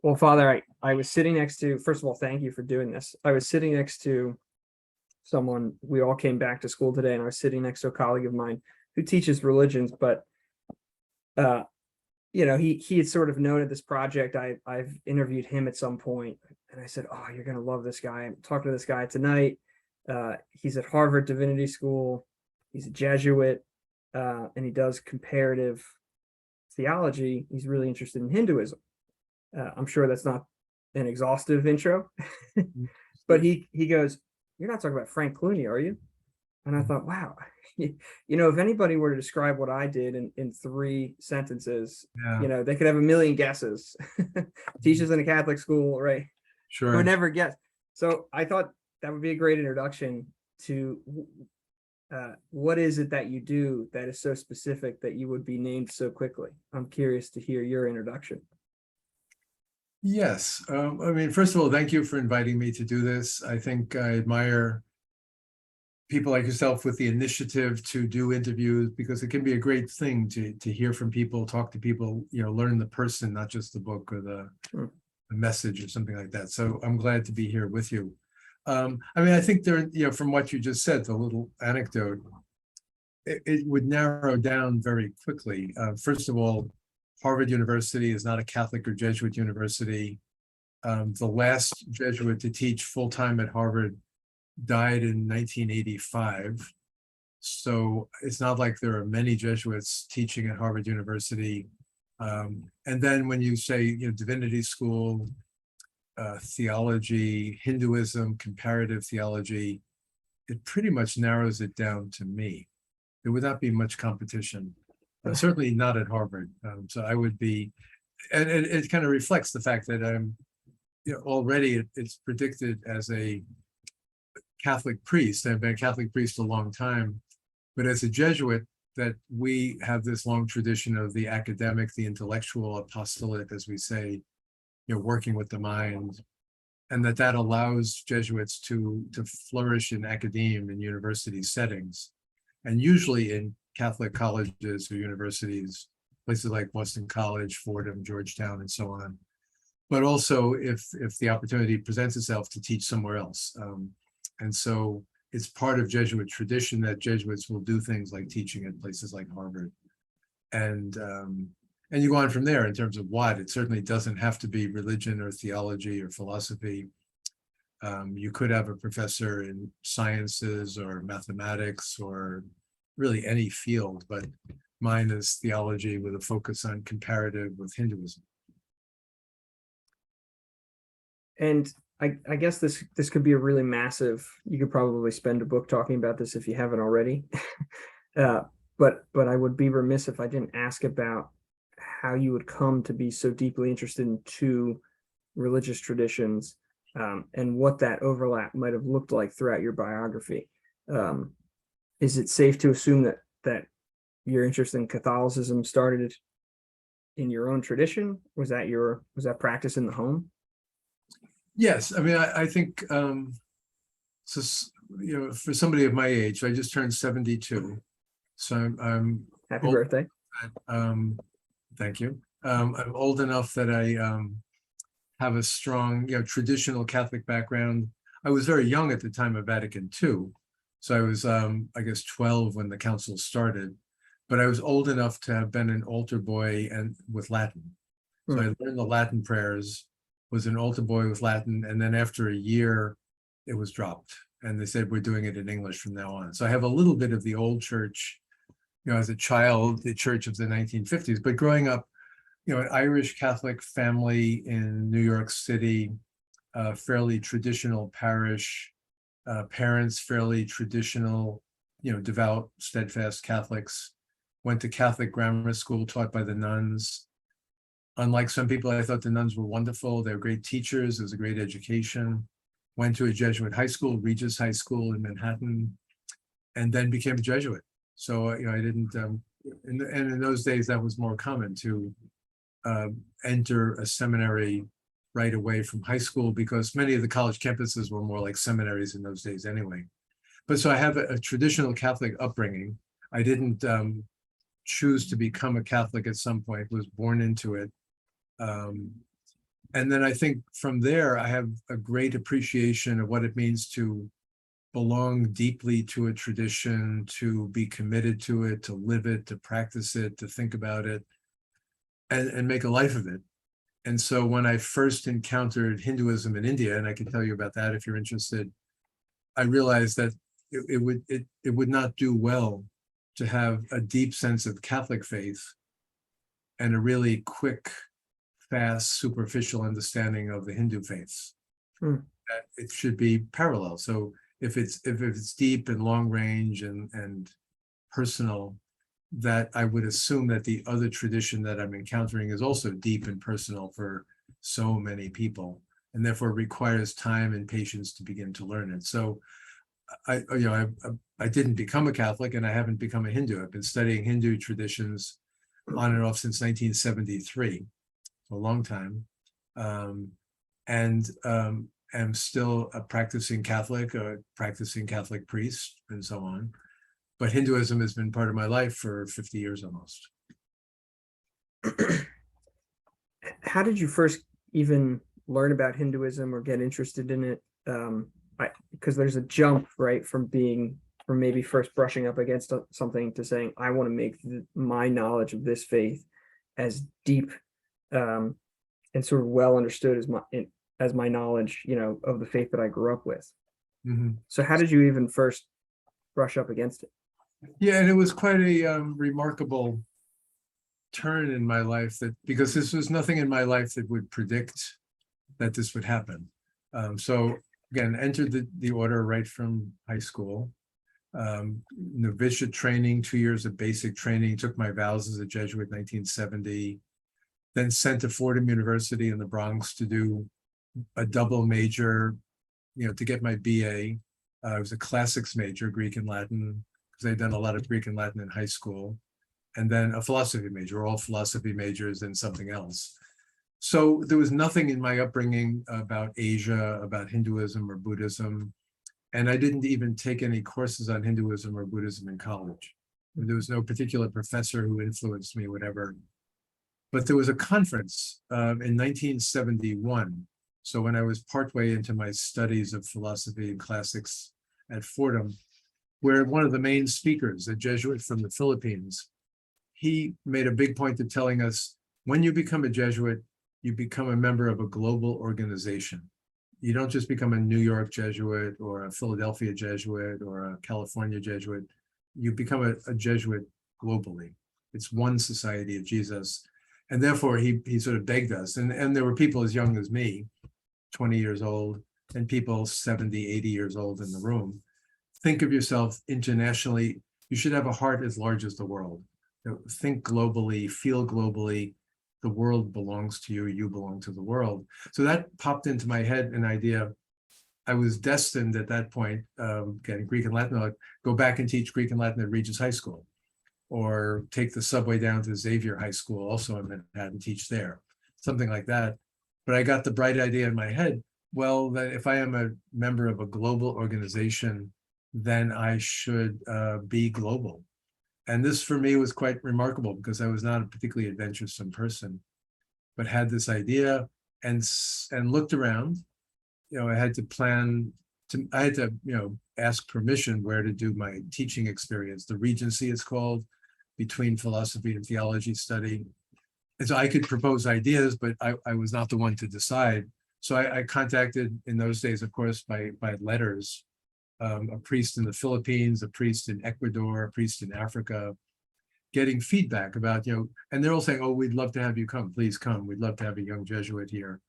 Well, Father, I was sitting next to, first of all, thank you for doing this. I was sitting next to someone, we all came back to school today, and I was sitting next to a colleague of mine who teaches religions, but uh, he had sort of noted this project. I've interviewed him at some point, and I said, "Oh, you're gonna love this guy." I'm talking to this guy tonight. He's at Harvard Divinity School. He's a Jesuit, and he does comparative theology. He's really interested in Hinduism. I'm sure that's not an exhaustive intro, but he goes, "You're not talking about Frank Clooney, are you?" And I thought, wow, if anybody were to describe what I did in 3 sentences, Yeah, they could have a million guesses. Teaches in a Catholic school, right? I sure. would never guess. So I thought that would be a great introduction to what is it that you do that is so specific that you would be named so quickly. I'm curious to hear your introduction. Yes. I mean, first of all, thank you for inviting me to do this. I think I admire people like yourself with the initiative to do interviews, because it can be a great thing to hear from people, talk to people, learn the person, not just the book or the message or something like that. So I'm glad to be here with you. I mean, I think from what you just said, the little anecdote, it would narrow down very quickly. First of all, Harvard University is not a Catholic or Jesuit university. The last Jesuit to teach full-time at Harvard died in 1985. So it's not like there are many Jesuits teaching at Harvard University. And then when you say, divinity school, theology, Hinduism, comparative theology, it pretty much narrows it down to me. There would not be much competition, certainly not at Harvard. So I would be, and it kind of reflects the fact that I'm, already it's predicted as a Catholic priest. I've been a Catholic priest a long time, but as a Jesuit, that we have this long tradition of the academic, the intellectual apostolate, as we say, working with the mind, and that allows Jesuits to flourish in academia and university settings, and usually in Catholic colleges or universities, places like Boston College, Fordham, Georgetown, and so on. But also if the opportunity presents itself to teach somewhere else. And so it's part of Jesuit tradition that Jesuits will do things like teaching at places like Harvard. And you go on from there in terms of what. It certainly doesn't have to be religion or theology or philosophy. You could have a professor in sciences or mathematics or really any field, but mine is theology with a focus on comparative with Hinduism. And I guess this could be a really massive, you could probably spend a book talking about this if you haven't already. But I would be remiss if I didn't ask about how you would come to be so deeply interested in 2 religious traditions, and what that overlap might have looked like throughout your biography. Is it safe to assume that your interest in Catholicism started in your own tradition? Was that practice in the home? Yes, I mean, I think so. For somebody of my age, I just turned 72, so I'm Happy old, birthday. Thank you. I'm old enough that I have a strong, traditional Catholic background. I was very young at the time of Vatican II, so I was, I guess, 12 when the council started, but I was old enough to have been an altar boy and with Latin. So I learned the Latin prayers, was an altar boy with Latin, and then after a year, it was dropped. And they said, we're doing it in English from now on. So I have a little bit of the old church, as a child, the church of the 1950s, but growing up, an Irish Catholic family in New York City, fairly traditional parish, parents fairly traditional, devout, steadfast Catholics, went to Catholic grammar school taught by the nuns. Unlike some people, I thought the nuns were wonderful. They were great teachers. It was a great education. Went to a Jesuit high school, Regis High School in Manhattan, and then became a Jesuit. So, I didn't, and in those days, that was more common to enter a seminary right away from high school, because many of the college campuses were more like seminaries in those days anyway. But so I have a traditional Catholic upbringing. I didn't choose to become a Catholic at some point, was born into it. And then I think from there, I have a great appreciation of what it means to belong deeply to a tradition, to be committed to it, to live it, to practice it, to think about it, and make a life of it. And so when I first encountered Hinduism in India, and I can tell you about that if you're interested, I realized that it would not do well to have a deep sense of Catholic faith and a really quick, fast, superficial understanding of the Hindu faiths. That it should be parallel. So if it's deep and long range and personal, that I would assume that the other tradition that I'm encountering is also deep and personal for so many people, and therefore requires time and patience to begin to learn it. So I didn't become a Catholic, and I haven't become a Hindu. I've been studying Hindu traditions on and off since 1973, a long time, and am still a practicing Catholic, a practicing Catholic priest, and so on. But Hinduism has been part of my life for 50 years almost. How did you first even learn about Hinduism or get interested in it? Because there's a jump, right, from maybe first brushing up against something to saying, I want to make my knowledge of this faith as deep and sort of well understood as my knowledge, of the faith that I grew up with. Mm-hmm. So how did you even first brush up against it? Yeah, and it was quite a remarkable turn in my life, because this was nothing in my life that would predict that this would happen. So again, entered the order right from high school. Novitiate training, 2 years of basic training, took my vows as a Jesuit in 1970, then sent to Fordham University in the Bronx to do a double major, to get my BA. I was a classics major, Greek and Latin, because I'd done a lot of Greek and Latin in high school, and then a philosophy major, all philosophy majors and something else. So there was nothing in my upbringing about Asia, about Hinduism or Buddhism, and I didn't even take any courses on Hinduism or Buddhism in college. There was no particular professor who influenced me, whatever. But there was a conference in 1971. So when I was partway into my studies of philosophy and classics at Fordham, where one of the main speakers, a Jesuit from the Philippines, he made a big point of telling us, when you become a Jesuit, you become a member of a global organization. You don't just become a New York Jesuit or a Philadelphia Jesuit or a California Jesuit. You become a Jesuit globally. It's one society of Jesus. And therefore, he sort of begged us. And there were people as young as me, 20 years old, and people 70, 80 years old in the room. Think of yourself internationally. You should have a heart as large as the world. Think globally, feel globally. The world belongs to you, you belong to the world. So that popped into my head an idea. I was destined at that point, getting Greek and Latin, I'd go back and teach Greek and Latin at Regis High School, or take the subway down to Xavier High School, also in Manhattan, teach there, something like that. But I got the bright idea in my head, well, that if I am a member of a global organization, then I should be global. And this for me was quite remarkable, because I was not a particularly adventuresome person, but had this idea and looked around. I had to plan, I had to, ask permission where to do my teaching experience. The Regency is called, between philosophy and theology study. And so I could propose ideas, but I was not the one to decide. So I contacted, in those days, of course, by letters, a priest in the Philippines, a priest in Ecuador, a priest in Africa, getting feedback about, and they're all saying, oh, we'd love to have you come, please come. We'd love to have a young Jesuit here.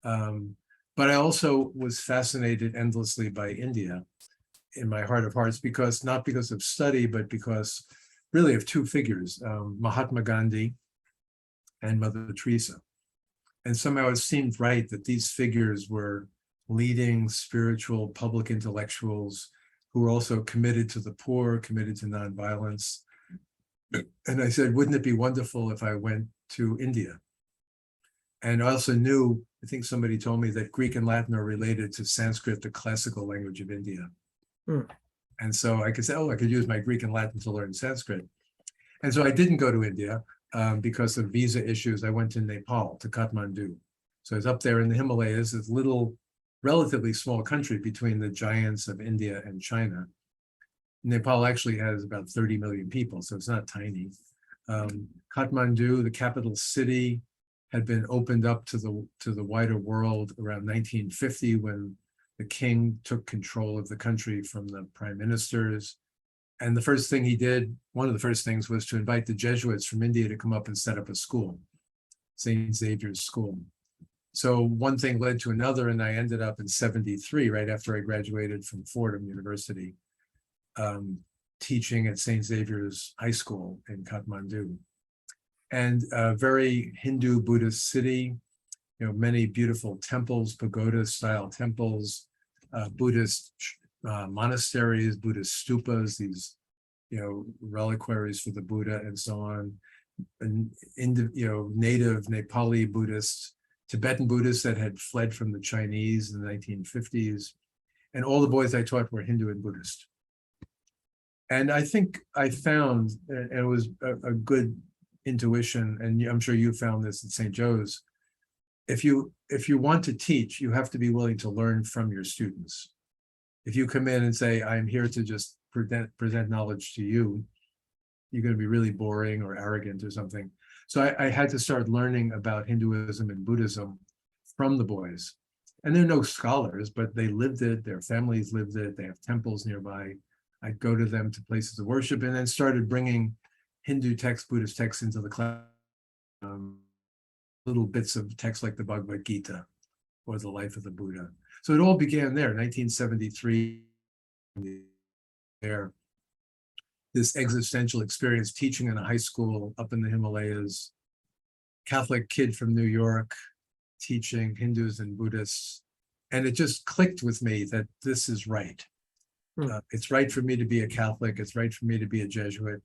But I also was fascinated endlessly by India in my heart of hearts, not because of study, but because really of two figures, Mahatma Gandhi and Mother Teresa. And somehow it seemed right that these figures were leading spiritual public intellectuals who were also committed to the poor, committed to nonviolence. And I said, wouldn't it be wonderful if I went to India? And I also knew, I think somebody told me, that Greek and Latin are related to Sanskrit, the classical language of India. And so I could say, I could use my Greek and Latin to learn Sanskrit. And so I didn't go to India because of visa issues. I went to Nepal, to Kathmandu. So it's up there in the Himalayas, this little, relatively small country between the giants of India and China. Nepal actually has about 30 million people, so it's not tiny. Kathmandu, the capital city, had been opened up to the wider world around 1950 when the king took control of the country from the prime ministers. And the first thing he did, one of the first things, was to invite the Jesuits from India to come up and set up a school, St. Xavier's School. So one thing led to another, and I ended up in 73, right after I graduated from Fordham University, teaching at St. Xavier's High School in Kathmandu. And a very Hindu Buddhist city, many beautiful temples, pagoda-style temples, Buddhist monasteries, Buddhist stupas, these, reliquaries for the Buddha and so on, and native Nepali Buddhists, Tibetan Buddhists that had fled from the Chinese in the 1950s. And all the boys I taught were Hindu and Buddhist. And I think I found, and it was a good intuition, and I'm sure you found this at St. Joe's, if you want to teach, you have to be willing to learn from your students. If you come in and say, I'm here to just present knowledge to you, you're going to be really boring or arrogant or something. So I had to start learning about Hinduism and Buddhism from the boys. And they're no scholars, but they lived it, their families lived it, they have temples nearby. I'd go to them to places of worship, and then started bringing Hindu texts, Buddhist texts into the class, little bits of text like the Bhagavad Gita or the Life of the Buddha. So it all began there, 1973, there. This existential experience teaching in a high school up in the Himalayas, Catholic kid from New York, teaching Hindus and Buddhists. And it just clicked with me that this is right. It's right for me to be a Catholic. It's right for me to be a Jesuit.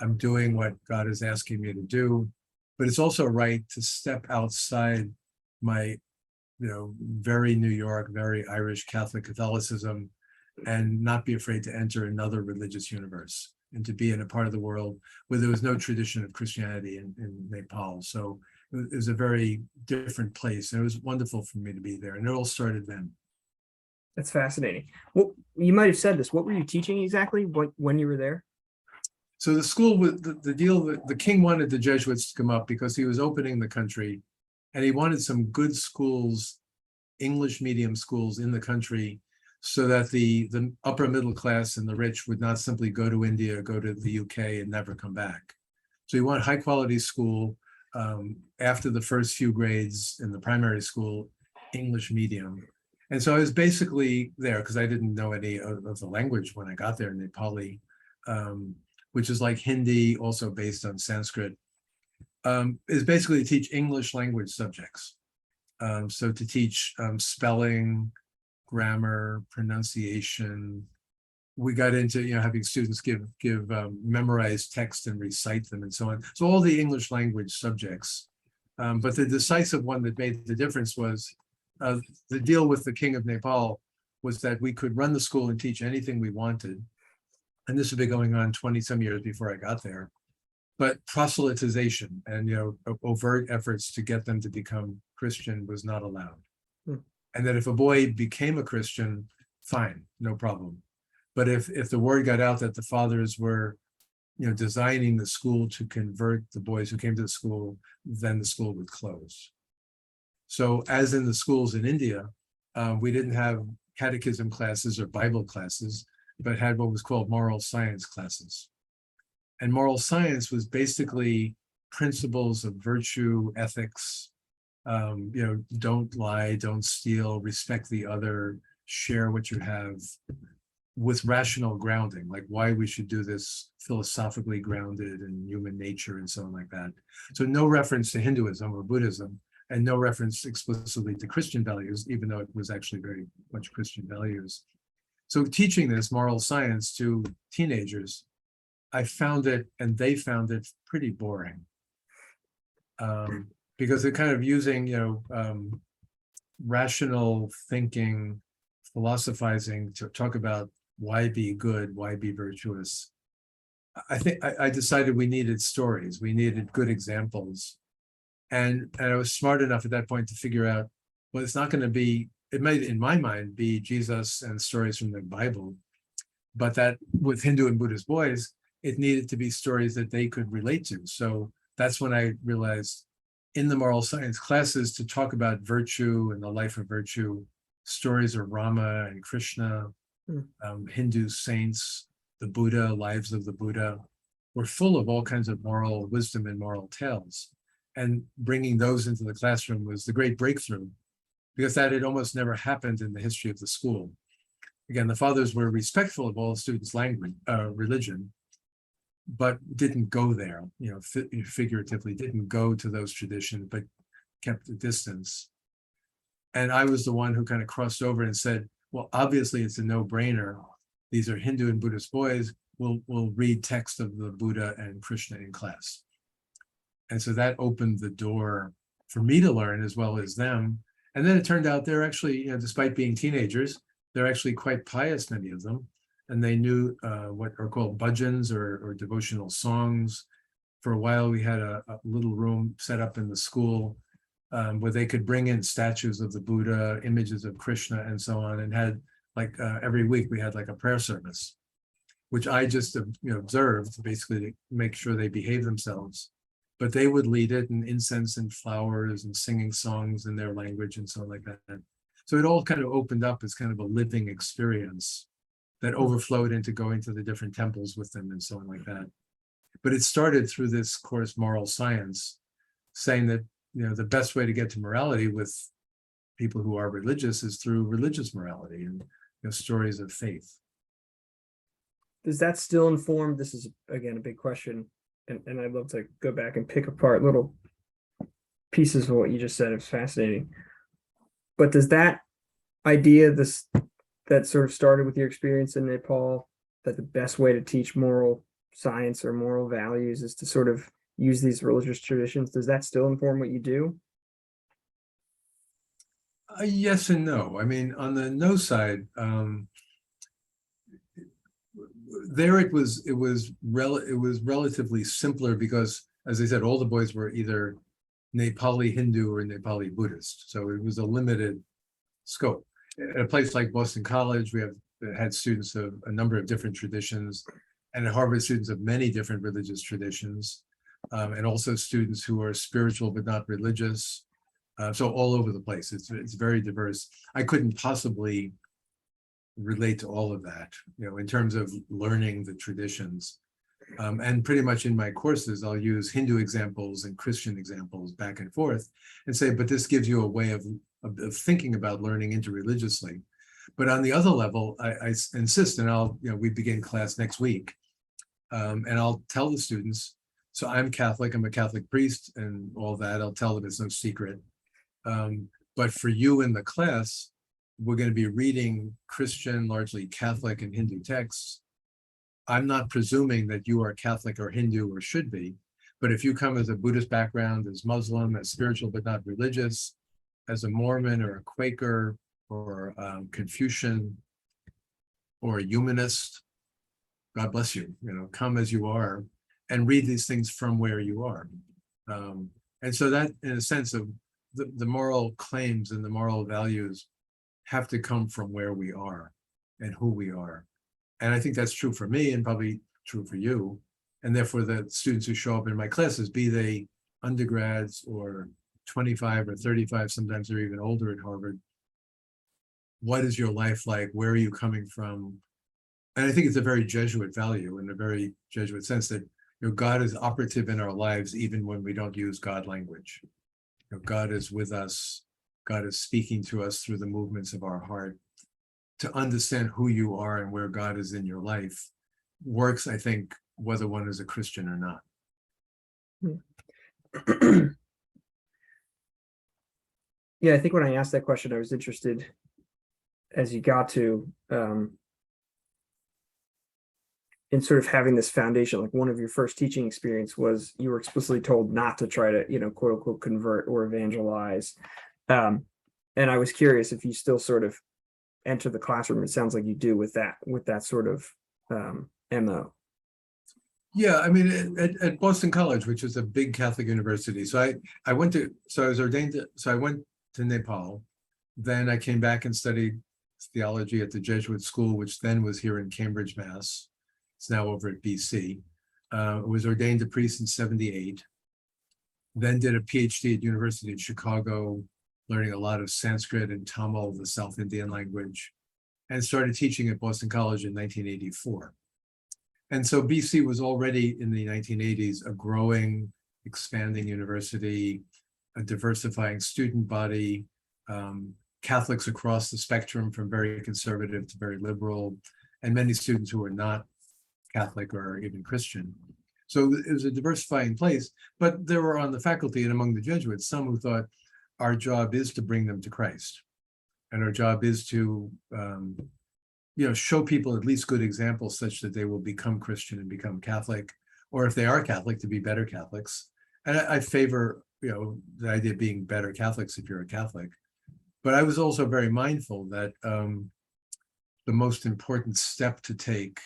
I'm doing what God is asking me to do. But it's also right to step outside my, very New York, very Irish Catholic Catholicism, and not be afraid to enter another religious universe and to be in a part of the world where there was no tradition of Christianity in Nepal. So it was a very different place. And it was wonderful for me to be there. And it all started then. That's fascinating. Well, you might have said this. What were you teaching exactly when you were there? So the school, the deal, the king wanted the Jesuits to come up because he was opening the country, and he wanted some good schools, English medium schools in the country, so that the upper middle class and the rich would not simply go to India, go to the UK and never come back. So he wanted high quality school, after the first few grades in the primary school, English medium. And so I was basically there because I didn't know any of the language when I got there, Nepali, which is like Hindi, also based on Sanskrit, is basically to teach English language subjects. So to teach spelling, grammar, pronunciation. We got into having students give memorize text and recite them and so on. So all the English language subjects. But the decisive one that made the difference was the deal with the King of Nepal was that we could run the school and teach anything we wanted. And this had been going on 20 some years before I got there. But proselytization and overt efforts to get them to become Christian was not allowed. And that if a boy became a Christian, fine, no problem. But if the word got out that the fathers were, designing the school to convert the boys who came to the school, then the school would close. So as in the schools in India, we didn't have catechism classes or Bible classes, but had what was called moral science classes. And moral science was basically principles of virtue, ethics, don't lie, don't steal, respect the other, share what you have, with rational grounding, like why we should do this, philosophically grounded in human nature and so on like that. So no reference to Hinduism or Buddhism, and no reference explicitly to Christian values, even though it was actually very much Christian values. So teaching this moral science to teenagers, I found it, and they found it pretty boring. Because they're kind of using, rational thinking, philosophizing to talk about why be good, why be virtuous. I think I decided we needed stories. We needed good examples And I was smart enough at that point to figure out, well, it's not going to be, it might, in my mind, be Jesus and stories from the Bible, but that with Hindu and Buddhist boys, it needed to be stories that they could relate to. So that's when I realized in the moral science classes to talk about virtue and the life of virtue, stories of Rama and Krishna, Hindu saints, the Buddha, lives of the Buddha, were full of all kinds of moral wisdom and moral tales. And bringing those into the classroom was the great breakthrough, because that had almost never happened in the history of the school. Again, the fathers were respectful of all students' language, religion, but didn't go there, figuratively, didn't go to those traditions, but kept a distance. And I was the one who kind of crossed over and said, well, obviously it's a no-brainer. These are Hindu and Buddhist boys. We'll read text of the Buddha and Krishna in class. And so that opened the door for me to learn as well as them. And then it turned out they're actually, despite being teenagers, they're actually quite pious, many of them. And they knew what are called bhajans or devotional songs. For a while, we had a little room set up in the school where they could bring in statues of the Buddha, images of Krishna, and so on, and had every week we had a prayer service, which I just observed basically to make sure they behave themselves. But they would lead it, and incense and flowers and singing songs in their language and so on like that. So it all kind of opened up as kind of a living experience that overflowed into going to the different temples with them and so on like that. But it started through this course, moral science, saying that the best way to get to morality with people who are religious is through religious morality and stories of faith. Does that still inform? This is again a big question, and I'd love to go back and pick apart little pieces of what you just said. It's fascinating. But does that idea, that sort of started with your experience in Nepal, that the best way to teach moral science or moral values is to sort of use these religious traditions, does that still inform what you do? Yes and no. I mean, on the no side, there it was relatively simpler because, as I said, all the boys were either Nepali Hindu or Nepali Buddhist, so it was a limited scope. At a place like Boston College, we have had students of a number of different traditions, and at Harvard, students of many different religious traditions, and also students who are spiritual but not religious. So all over the place, it's very diverse. I couldn't possibly relate to all of that, in terms of learning the traditions. And pretty much in my courses, I'll use Hindu examples and Christian examples back and forth and say, but this gives you a way of thinking about learning interreligiously. But on the other level, I insist, and we begin class next week, and I'll tell the students, so I'm Catholic, I'm a Catholic priest and all that. I'll tell them it's no secret. But for you in the class, we're going to be reading Christian, largely Catholic and Hindu texts. I'm not presuming that you are Catholic or Hindu or should be, but if you come as a Buddhist background, as Muslim, as spiritual but not religious, as a Mormon or a Quaker or Confucian or a humanist, God bless you, come as you are and read these things from where you are. And so that, in a sense, of the moral claims and the moral values have to come from where we are and who we are. And I think that's true for me and probably true for you. And therefore the students who show up in my classes, be they undergrads or 25 or 35, sometimes they're even older at Harvard. What is your life like? Where are you coming from? And I think it's a very Jesuit value in a very Jesuit sense that God is operative in our lives even when we don't use God language. God is with us. God is speaking to us through the movements of our heart. To understand who you are and where God is in your life works, I think, whether one is a Christian or not. Yeah, I think when I asked that question, I was interested as you got to in sort of having this foundation. Like one of your first teaching experience was you were explicitly told not to try to, quote unquote, convert or evangelize. And I was curious if you still sort of enter the classroom. It sounds like you do with that sort of MO. Yeah, I mean, at Boston College, which is a big Catholic university. So I went to, so I was ordained, so I went to Nepal. Then I came back and studied theology at the Jesuit school, which then was here in Cambridge, Mass. It's now over at BC. Was ordained a priest in 78. Then did a PhD at University of Chicago, learning a lot of Sanskrit and Tamil, the South Indian language, and started teaching at Boston College in 1984. And so BC was already in the 1980s a growing, expanding university, a diversifying student body, Catholics across the spectrum from very conservative to very liberal, and many students who were not Catholic or even Christian. So it was a diversifying place, but there were on the faculty and among the Jesuits some who thought our job is to bring them to Christ. And our job is to show people at least good examples such that they will become Christian and become Catholic, or if they are Catholic, to be better Catholics. And I favor, the idea of being better Catholics if you're a Catholic. But I was also very mindful that the most important step to take,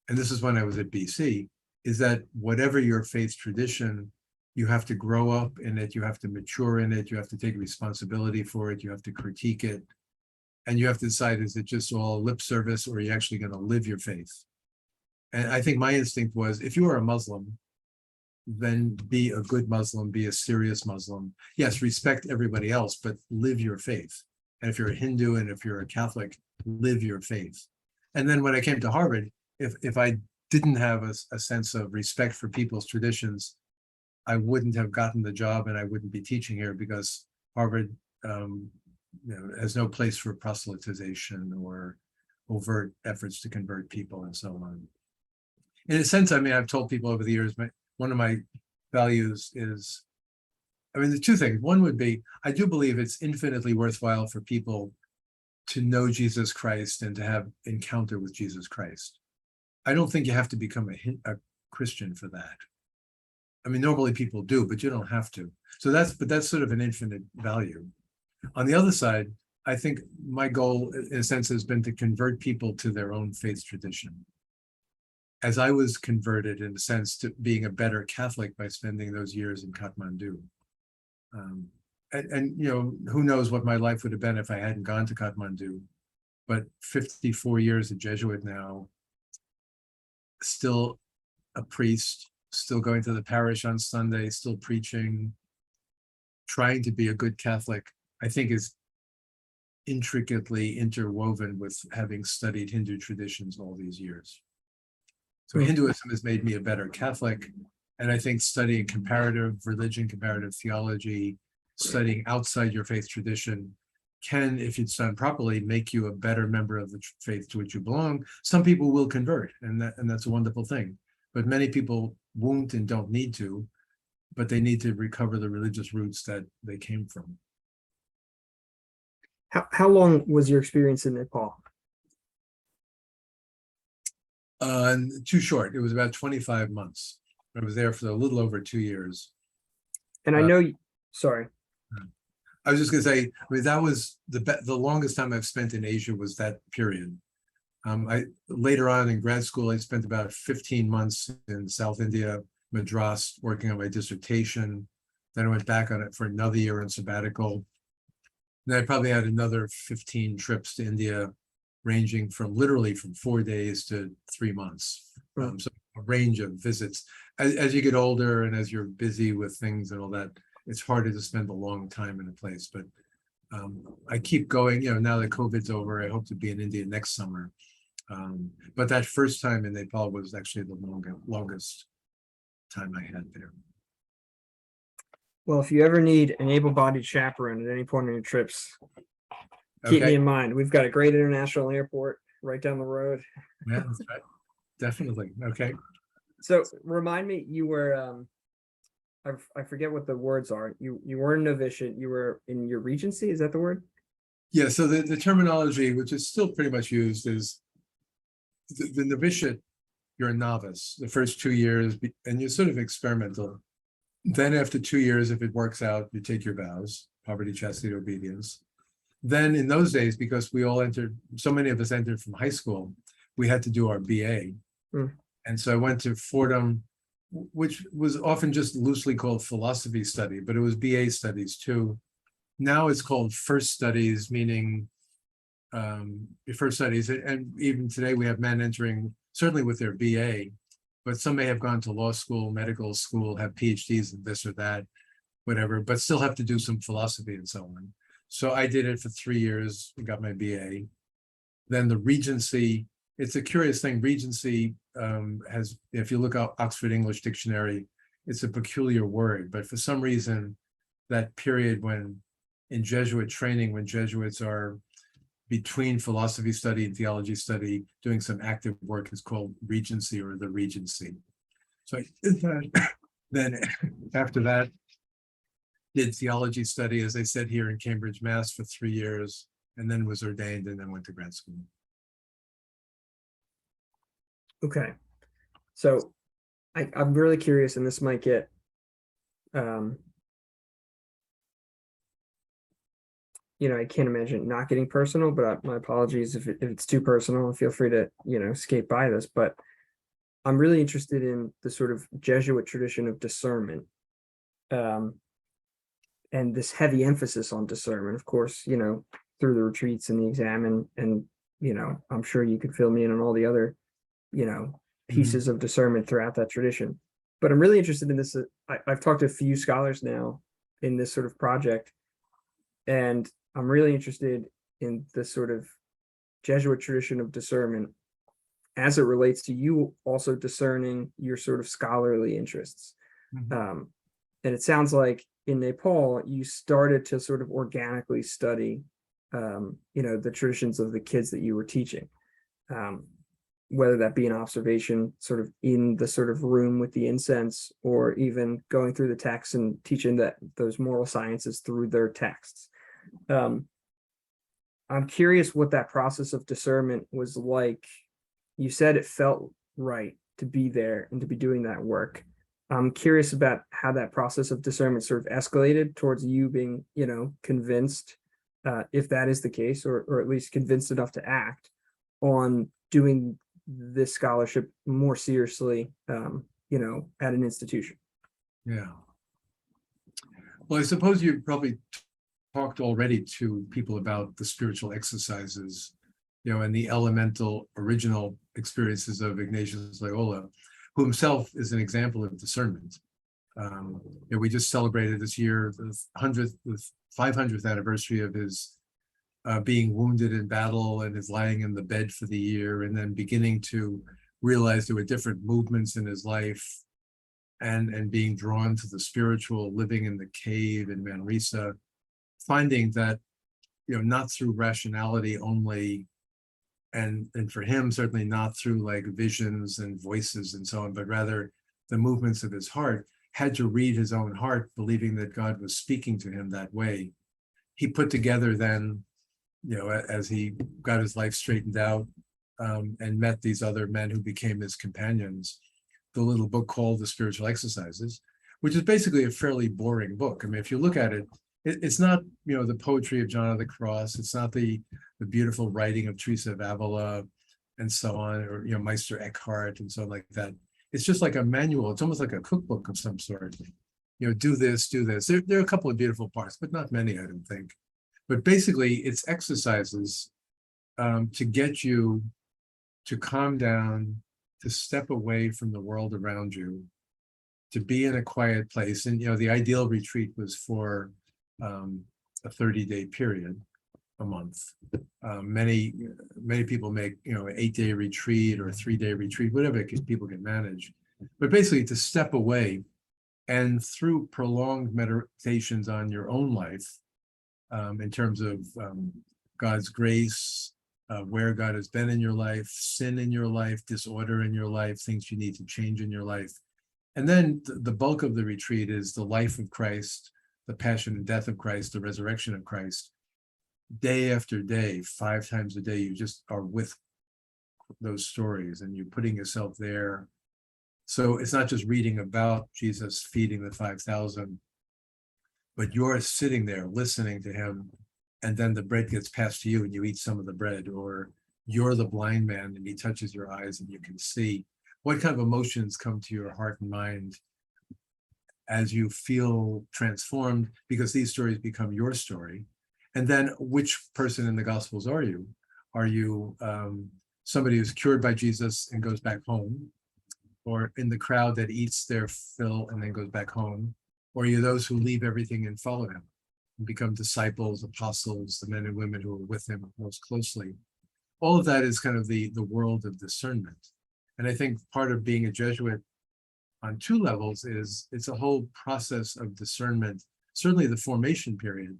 and this is when I was at BC, is that whatever your faith tradition, you have to grow up in it, you have to mature in it, you have to take responsibility for it, you have to critique it. And you have to decide, is it just all lip service or are you actually going to live your faith? And I think my instinct was, if you are a Muslim, then be a good Muslim, be a serious Muslim. Yes, respect everybody else, but live your faith. And if you're a Hindu and if you're a Catholic, live your faith. And then when I came to Harvard, if I didn't have a sense of respect for people's traditions, I wouldn't have gotten the job and I wouldn't be teaching here, because Harvard has no place for proselytization or overt efforts to convert people and so on. In a sense, I mean, I've told people over the years, one of my values is, the two things. One would be, I do believe it's infinitely worthwhile for people to know Jesus Christ and to have encounter with Jesus Christ. I don't think you have to become a Christian for that. I mean, normally people do, but you don't have to. So that's sort of an infinite value. On the other side, I think my goal, in a sense, has been to convert people to their own faith tradition. As I was converted, in a sense, to being a better Catholic by spending those years in Kathmandu. Who knows what my life would have been if I hadn't gone to Kathmandu. But 54 years a Jesuit now, still a priest, still going to the parish on Sunday, still preaching, trying to be a good Catholic, I think is intricately interwoven with having studied Hindu traditions all these years. So Hinduism has made me a better Catholic. And I think studying comparative religion, comparative theology, studying outside your faith tradition can, if it's done properly, make you a better member of the faith to which you belong. Some people will convert, and that's a wonderful thing. But many people won't and don't need to, but they need to recover the religious roots that they came from. How long was your experience in Nepal? Too short. It was about 25 months. I was there for a little over 2 years. And I know, sorry. I was just going to say, that was the longest time I've spent in Asia was that period. Later on in grad school, I spent about 15 months in South India, Madras, working on my dissertation. Then I went back on it for another year in sabbatical. Then I probably had another 15 trips to India, ranging from literally from 4 days to 3 months. So a range of visits. As you get older and as you're busy with things and all that, it's harder to spend a long time in a place. But I keep going. Now that COVID's over, I hope to be in India next summer. But that first time in Nepal was actually the longest time I had there. Well, if you ever need an able-bodied chaperone at any point in your trips, keep me in mind. We've got a great international airport right down the road. Yeah, that's right. Definitely. Okay. So remind me, you were, I forget what the words are. You weren't a novitiate, you were in your regency, is that the word? Yeah, so the terminology, which is still pretty much used, is the novitiate, you're a novice the first 2 years, and you're sort of experimental. Then after 2 years, if it works out, you take your vows, poverty, chastity, obedience. Then in those days, because we all entered, so many of us entered from high school, we had to do our BA. And so I went to Fordham, which was often just loosely called philosophy study, but it was BA studies too. Now it's called first studies, meaning first studies. And even today we have men entering, certainly with their BA, but some may have gone to law school, medical school, have PhDs in this or that, whatever, but still have to do some philosophy and so on. So I did it for 3 years and got my BA. Then the Regency, it's a curious thing. Regency has, if you look up Oxford English Dictionary, it's a peculiar word, but for some reason, that period when in Jesuit training, when Jesuits are between philosophy study and theology study, doing some active work is called Regency or the Regency. So I did that. Then after that, did theology study, as I said, here in Cambridge, Mass for 3 years, and then was ordained and then went to grad school. Okay. So I'm really curious, and this might get I can't imagine not getting personal, but my apologies if it's too personal. Feel free to, skate by this. But I'm really interested in the sort of Jesuit tradition of discernment, and this heavy emphasis on discernment. Of course, through the retreats and the exam, and I'm sure you could fill me in on all the other, pieces of discernment throughout that tradition. But I'm really interested in this. I've talked to a few scholars now in this sort of project, and I'm really interested in the sort of Jesuit tradition of discernment as it relates to you also discerning your sort of scholarly interests. And it sounds like in Nepal, you started to sort of organically study, the traditions of the kids that you were teaching, whether that be an observation sort of in the sort of room with the incense, or even going through the texts and teaching those moral sciences through their texts. I'm curious what that process of discernment was like. You said it felt right to be there and to be doing that work. I'm curious about how that process of discernment sort of escalated towards you being, convinced, if that is the case, or at least convinced enough to act on doing this scholarship more seriously, at an institution. Yeah. Well, I suppose you probably talked already to people about the spiritual exercises, and the elemental original experiences of Ignatius Loyola, who himself is an example of discernment. We just celebrated this year the 500th anniversary of his being wounded in battle, and is lying in the bed for the year, and then beginning to realize there were different movements in his life, and being drawn to the spiritual, living in the cave in Manresa, finding that, not through rationality only, and for him, certainly not through like visions and voices and so on, but rather the movements of his heart, had to read his own heart, believing that God was speaking to him that way. He put together then, as he got his life straightened out, and met these other men who became his companions, the little book called The Spiritual Exercises, which is basically a fairly boring book. I mean, if you look at it, it's not, the poetry of John of the Cross. It's not the beautiful writing of Teresa of Avila and so on, or, Meister Eckhart and so on like that. It's just like a manual. It's almost like a cookbook of some sort. Do this, do this. There are a couple of beautiful parts, but not many, I don't think. But basically, it's exercises to get you to calm down, to step away from the world around you, to be in a quiet place. And, the ideal retreat was for a 30-day period, a month. Many people make, an 8-day retreat or a 3-day retreat, whatever people can manage. But basically to step away, and through prolonged meditations on your own life, in terms of God's grace, where God has been in your life, sin in your life, disorder in your life, things you need to change in your life. And then the bulk of the retreat is the life of Christ, the passion and death of Christ, the resurrection of Christ. Day after day, 5 times a day, you just are with those stories, and you're putting yourself there. So it's not just reading about Jesus feeding the 5,000, but you're sitting there listening to him, and then the bread gets passed to you and you eat some of the bread, or you're the blind man and he touches your eyes and you can see. what kind of emotions come to your heart and mind as you feel transformed, because these stories become your story? And then which person in the Gospels are you? Are you somebody who's cured by Jesus and goes back home? Or in the crowd that eats their fill and then goes back home? Or are you those who leave everything and follow him and become disciples, apostles, the men and women who are with him most closely? All of that is kind of the world of discernment. And I think part of being a Jesuit on two levels is it's a whole process of discernment. Certainly the formation period,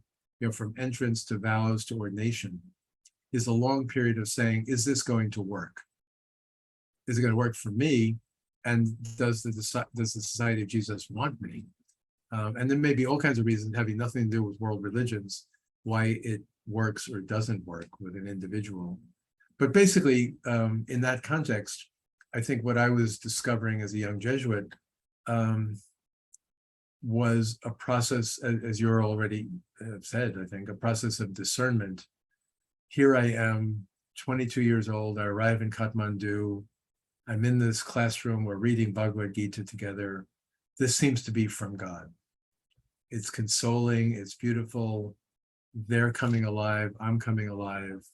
from entrance to vows to ordination, is a long period of saying, is this going to work? Is it going to work for me? And does the Society of Jesus want me? And there may be all kinds of reasons having nothing to do with world religions, why it works or doesn't work with an individual. But basically, in that context, I think what I was discovering as a young Jesuit was a process, as you're already said, I think, a process of discernment. Here I am, 22 years old, I arrive in Kathmandu, I'm in this classroom, we're reading Bhagavad Gita together. This seems to be from God. It's consoling, it's beautiful. They're coming alive, I'm coming alive.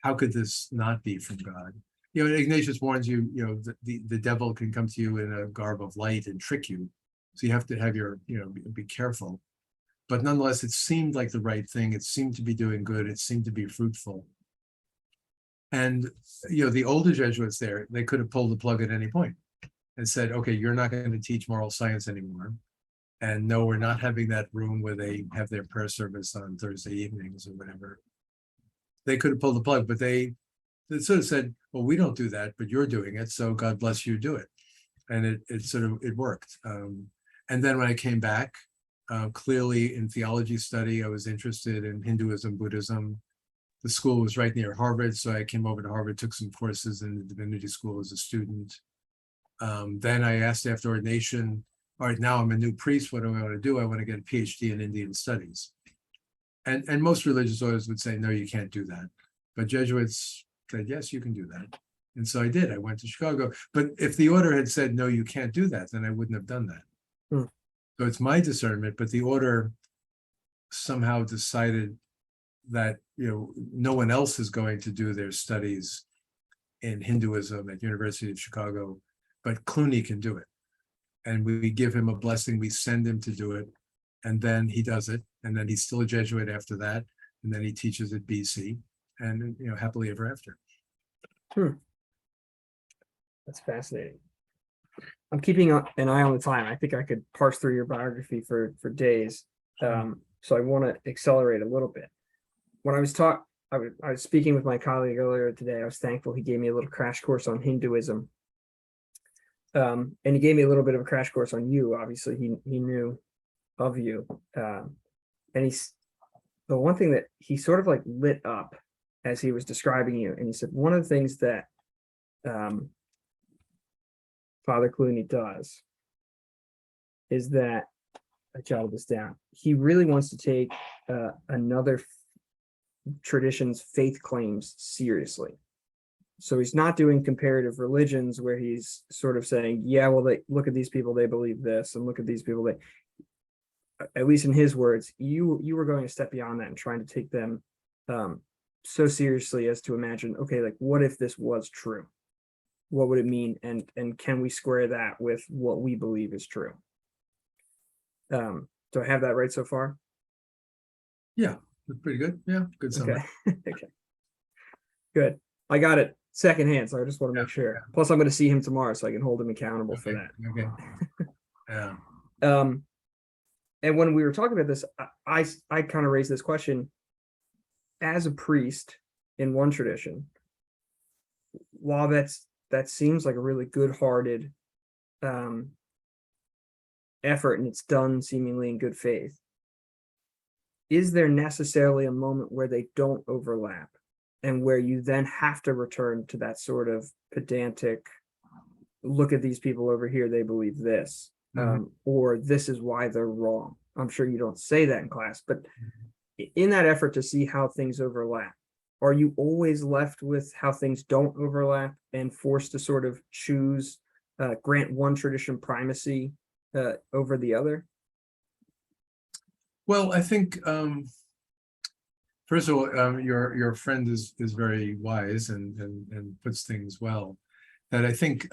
How could this not be from God? Ignatius warns you, the devil can come to you in a garb of light and trick you. So you have to have your, be careful. But nonetheless, it seemed like the right thing. It seemed to be doing good. It seemed to be fruitful. And, the older Jesuits there, they could have pulled the plug at any point and said, okay, you're not going to teach moral science anymore. And no, we're not having that room where they have their prayer service on Thursday evenings or whatever. They could have pulled the plug, but they sort of said, well, we don't do that, but you're doing it. So God bless you, do it. And it worked. And then when I came back, clearly in theology study, I was interested in Hinduism, Buddhism. The school was right near Harvard, so I came over to Harvard, took some courses in the divinity school as a student. Then I asked after ordination, all right, now I'm a new priest, what do I want to do? I want to get a PhD in Indian studies. And most religious orders would say, no, you can't do that. But Jesuits said, yes, you can do that. And so I did. I went to Chicago. But if the order had said, no, you can't do that, then I wouldn't have done that. So it's my discernment, but the order somehow decided that, no one else is going to do their studies in Hinduism at University of Chicago, but Clooney can do it. And we give him a blessing, we send him to do it, and then he does it. And then he's still a Jesuit after that. And then he teaches at BC and, happily ever after. That's fascinating. I'm keeping an eye on the time. I think I could parse through your biography for days. So I want to accelerate a little bit. When I was I was speaking with my colleague earlier today. I was thankful he gave me a little crash course on Hinduism. And he gave me a little bit of a crash course on you. Obviously, he knew of you. And the one thing that he sort of like lit up as he was describing you, and he said, one of the things that Father Clooney does is that, I jotted this down, he really wants to take another tradition's faith claims seriously. So he's not doing comparative religions where he's sort of saying, yeah, well, look at these people, they believe this, and look at these people, at least in his words, you were going a step beyond that and trying to take them so seriously as to imagine, okay, like, what if this was true? What would it mean? And can we square that with what we believe is true? Do I have that right so far? Yeah, pretty good. Yeah, good summary. Okay. Okay. Good. I got it secondhand, so I just want to make sure. Yeah. Plus, I'm going to see him tomorrow, so I can hold him accountable for that. Okay. Yeah. And when we were talking about this, I kind of raised this question. As a priest in one tradition, while that seems like a really good-hearted effort, and it's done seemingly in good faith, is there necessarily a moment where they don't overlap and where you then have to return to that sort of pedantic, look at these people over here, they believe this, or this is why they're wrong? I'm sure you don't say that in class, but in that effort to see how things overlap, are you always left with how things don't overlap and forced to sort of choose grant one tradition primacy over the other? Well, I think first of all, your friend is very wise and puts things well. That I think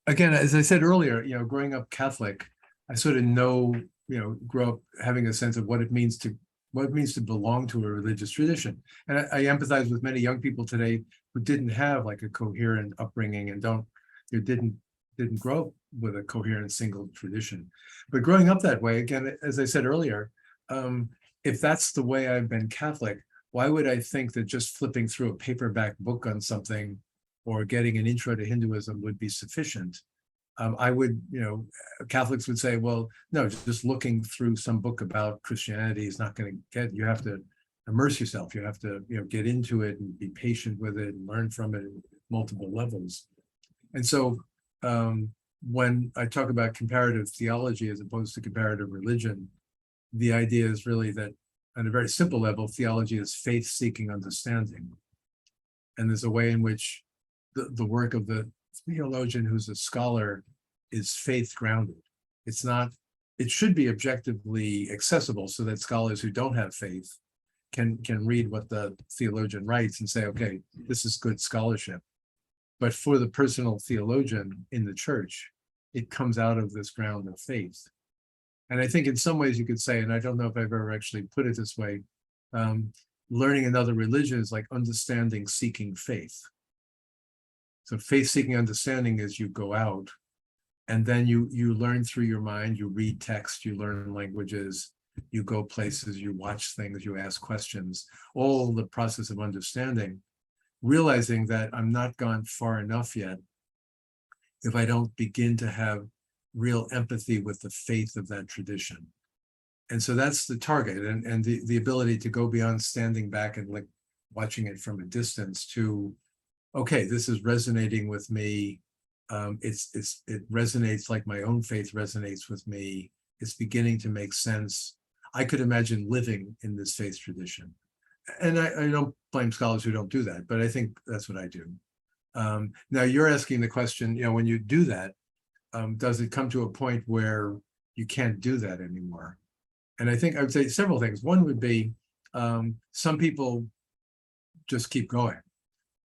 again, as I said earlier, growing up Catholic, I sort of grew up having a sense of what it means to belong to a religious tradition. And I empathize with many young people today who didn't have like a coherent upbringing and didn't grow up with a coherent single tradition. But growing up that way, again, as I said earlier, if that's the way I've been Catholic, why would I think that just flipping through a paperback book on something or getting an intro to Hinduism would be sufficient? I would, Catholics would say, well, no, just looking through some book about Christianity is not going to get, you have to immerse yourself. You have to, get into it and be patient with it and learn from it at multiple levels. And so when I talk about comparative theology as opposed to comparative religion, the idea is really that on a very simple level, theology is faith-seeking understanding. And there's a way in which the work of the theologian who's a scholar is faith-grounded. It should be objectively accessible so that scholars who don't have faith can read what the theologian writes and say, okay, this is good scholarship. But for the personal theologian in the church, it comes out of this ground of faith. And I think in some ways you could say, and I don't know if I've ever actually put it this way, learning another religion is like understanding seeking faith. So faith-seeking understanding is you go out and then you learn through your mind, you read text, you learn languages, you go places, you watch things, you ask questions, all the process of understanding, realizing that I'm not gone far enough yet if I don't begin to have real empathy with the faith of that tradition. And so that's the target, and the ability to go beyond standing back and like watching it from a distance to, okay, this is resonating with me. It resonates like my own faith resonates with me. It's beginning to make sense. I could imagine living in this faith tradition. And I don't blame scholars who don't do that, but I think that's what I do. Now you're asking the question, when you do that, does it come to a point where you can't do that anymore? And I think I would say several things. One would be some people just keep going.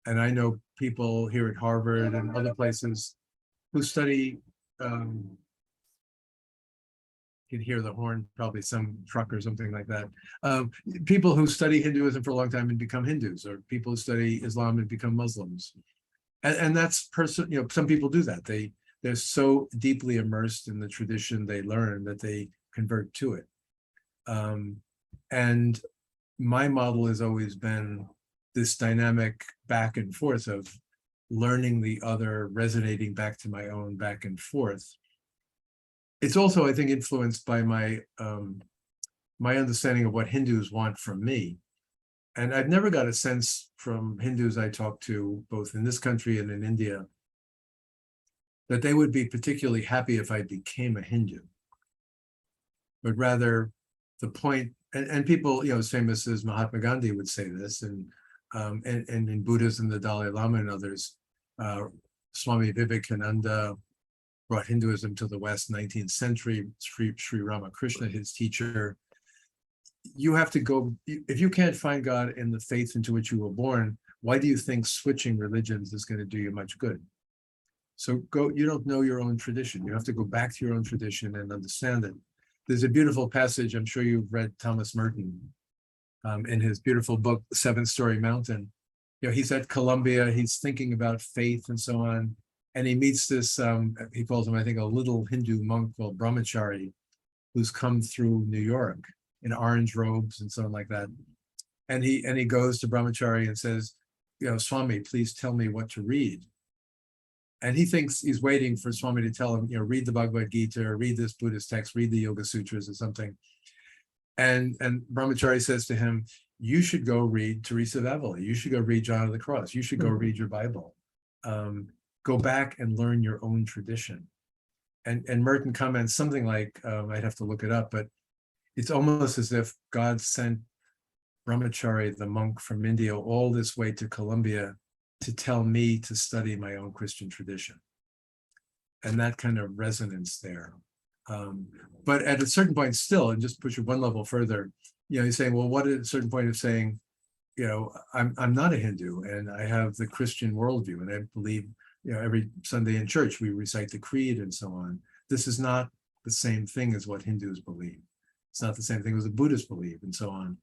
And I know people here at Harvard and other places who study, you can hear the horn, probably some truck or something like that. People who study Hinduism for a long time and become Hindus, or people who study Islam and become Muslims. And that's some people do that. They're so deeply immersed in the tradition they learn that they convert to it. And my model has always been this dynamic back and forth of learning the other, resonating back to my own, back and forth. It's also, I think, influenced by my understanding of what Hindus want from me. And I've never got a sense from Hindus I talk to, both in this country and in India, that they would be particularly happy if I became a Hindu. But rather, the point, and people, as famous as Mahatma Gandhi would say this, and in Buddhism, the Dalai Lama and others, Swami Vivekananda brought Hinduism to the West, 19th century, Sri Ramakrishna, his teacher. You have to go, if you can't find God in the faith into which you were born, why do you think switching religions is going to do you much good? So you don't know your own tradition. You have to go back to your own tradition and understand it. There's a beautiful passage, I'm sure you've read Thomas Merton in his beautiful book, The Seven-Story Mountain. He's at Columbia, he's thinking about faith and so on. And he meets this, he calls him, I think, a little Hindu monk called Brahmachari, who's come through New York in orange robes and so on like that. And he goes to Brahmachari and says, Swami, please tell me what to read. And he thinks he's waiting for Swami to tell him, read the Bhagavad Gita, read this Buddhist text, read the Yoga Sutras or something. And Brahmachari says to him, you should go read Teresa of Avila. You should go read John of the Cross. You should go read your Bible. Go back and learn your own tradition. And Merton comments something like, I'd have to look it up, but it's almost as if God sent Brahmachari, the monk from India, all this way to Columbia to tell me to study my own Christian tradition. and that kind of resonance there. But at a certain point still, and just push it one level further, you're saying, well, what at a certain point of saying, I'm not a Hindu and I have the Christian worldview and I believe, every Sunday in church we recite the creed and so on. This is not the same thing as what Hindus believe. It's not the same thing as the Buddhists believe and so on.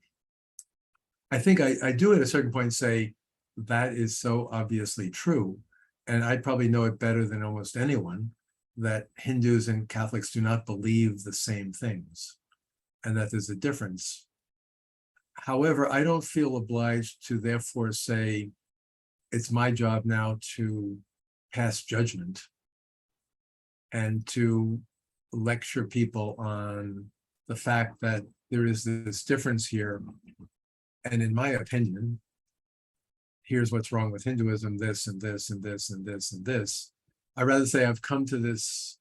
I think I do at a certain point say that is so obviously true. And I probably know it better than almost anyone that Hindus and Catholics do not believe the same things and that there's a difference. However, I don't feel obliged to therefore say it's my job now to pass judgment and to lecture people on the fact that there is this difference here. And in my opinion, here's what's wrong with Hinduism, this and this and this and this and this. I'd rather say I've come to this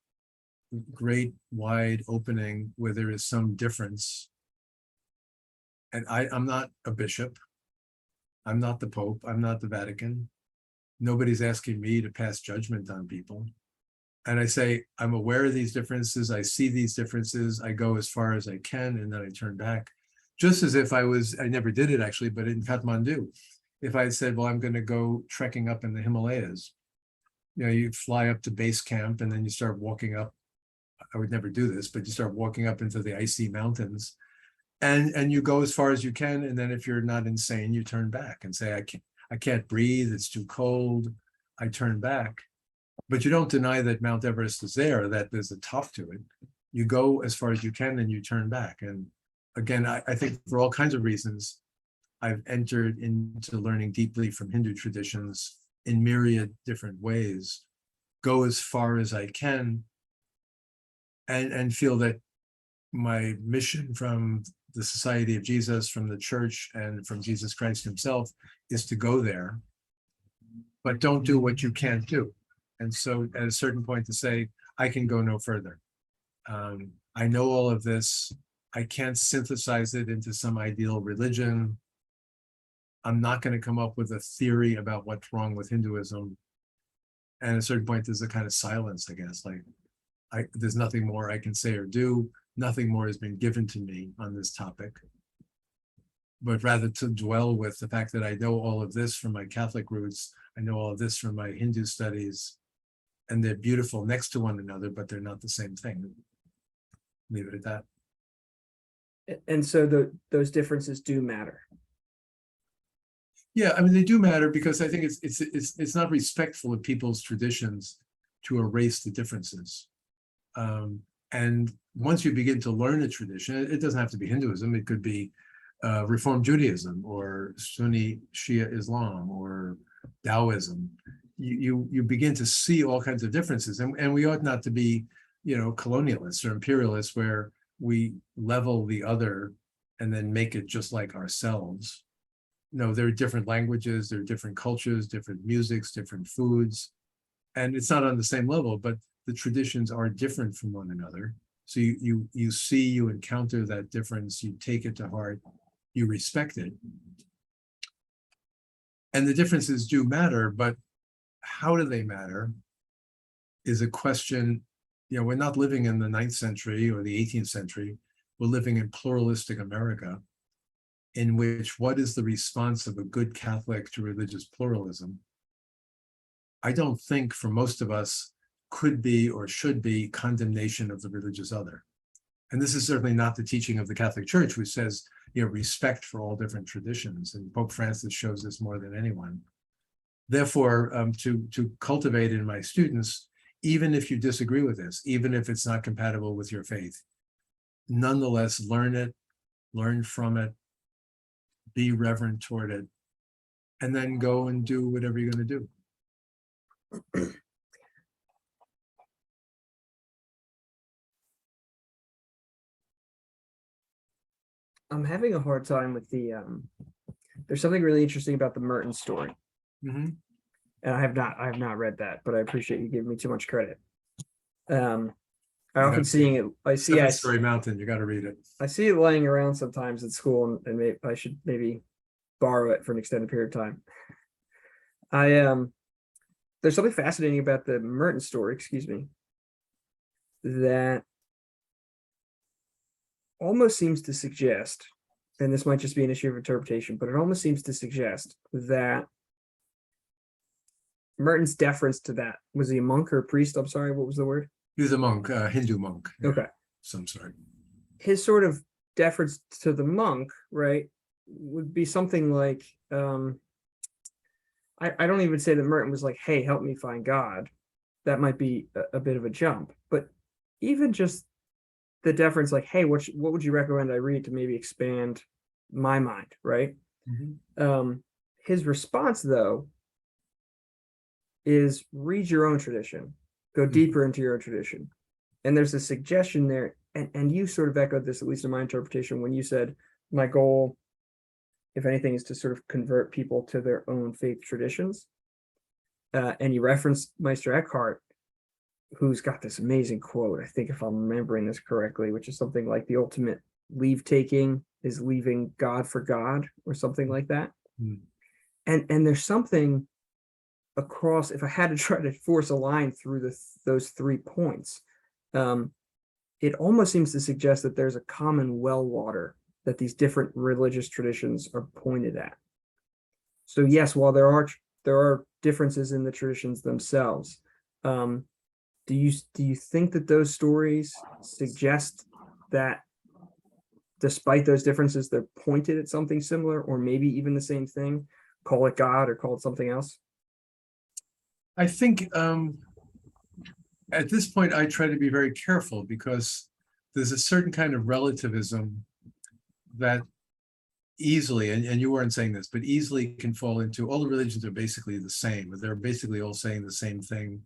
great wide opening where there is some difference. And I'm not a bishop. I'm not the Pope. I'm not the Vatican. Nobody's asking me to pass judgment on people. And I say, I'm aware of these differences. I see these differences. I go as far as I can, and then I turn back. Just as if I never did it actually, but in Kathmandu, if I had said, well, I'm going to go trekking up in the Himalayas, you fly up to base camp and then you start walking up. I would never do this, but you start walking up into the icy mountains and you go as far as you can. And then if you're not insane, you turn back and say, I can't breathe. It's too cold. I turn back. But you don't deny that Mount Everest is there, that there's a top to it. You go as far as you can and you turn back. And again, I think for all kinds of reasons, I've entered into learning deeply from Hindu traditions in myriad different ways, go as far as I can, and feel that my mission from the Society of Jesus, from the church, and from Jesus Christ himself is to go there, but don't do what you can't do. And so at a certain point to say, I can go no further. I know all of this. I can't synthesize it into some ideal religion. I'm not going to come up with a theory about what's wrong with Hinduism. And at a certain point, there's a kind of silence, I guess, like there's nothing more I can say or do. Nothing more has been given to me on this topic. But rather to dwell with the fact that I know all of this from my Catholic roots, I know all of this from my Hindu studies, and they're beautiful next to one another, but they're not the same thing. Leave it at that. And so those differences do matter. Yeah, I mean, they do matter because I think it's not respectful of people's traditions to erase the differences. And once you begin to learn a tradition, it doesn't have to be Hinduism. It could be Reform Judaism or Sunni Shia Islam or Taoism. You begin to see all kinds of differences, and we ought not to be, colonialists or imperialists where we level the other and then make it just like ourselves. No, there are different languages, there are different cultures, different musics, different foods, and it's not on the same level, but the traditions are different from one another. So you encounter that difference, you take it to heart, you respect it. And the differences do matter, but how do they matter is a question. We're not living in the 9th century or the 18th century. We're living in pluralistic America, in which what is the response of a good Catholic to religious pluralism? I don't think for most of us could be or should be condemnation of the religious other. And this is certainly not the teaching of the Catholic Church, which says, respect for all different traditions. And Pope Francis shows this more than anyone. Therefore, to cultivate in my students, even if you disagree with this, even if it's not compatible with your faith, nonetheless, learn it, learn from it, be reverent toward it, and then go and do whatever you're going to do. I'm having a hard time with there's something really interesting about the Merton story. Mm-hmm. And I have not read that, but I appreciate you giving me too much credit. I often seeing it. I see Seven-Story Mountain. You got to read it. I see it laying around sometimes at school, and maybe I should borrow it for an extended period of time. There's something fascinating about the Merton story. Excuse me. that almost seems to suggest, and this might just be an issue of interpretation, but it almost seems to suggest that Merton's deference to that, was he a monk or a priest? I'm sorry, what was the word? He was a monk, a Hindu monk. Okay. Some sort. His sort of deference to the monk, right, would be something like, I don't even say that Merton was like, hey, help me find God. That might be a bit of a jump, but even just the deference, like, hey, what would you recommend I read to maybe expand my mind, right? His response, though, is read your own tradition, go deeper into your own tradition. And there's a suggestion there, and you sort of echoed this, at least in my interpretation, when you said, my goal, if anything, is to sort of convert people to their own faith traditions. And you referenced Meister Eckhart, who's got this amazing quote, I think if I'm remembering this correctly, which is something like the ultimate leave taking is leaving God for God, or something like that. And there's something across, if I had to try to force a line through those 3 points, it almost seems to suggest that there's a common well water that these different religious traditions are pointed at. So yes, while there are differences in the traditions themselves, do you think that those stories suggest that despite those differences, they're pointed at something similar, or maybe even the same thing? Call it God or call it something else? I think at this point, I try to be very careful because there's a certain kind of relativism that easily, and you weren't saying this, but easily can fall into, all the religions are basically the same, or they're basically all saying the same thing,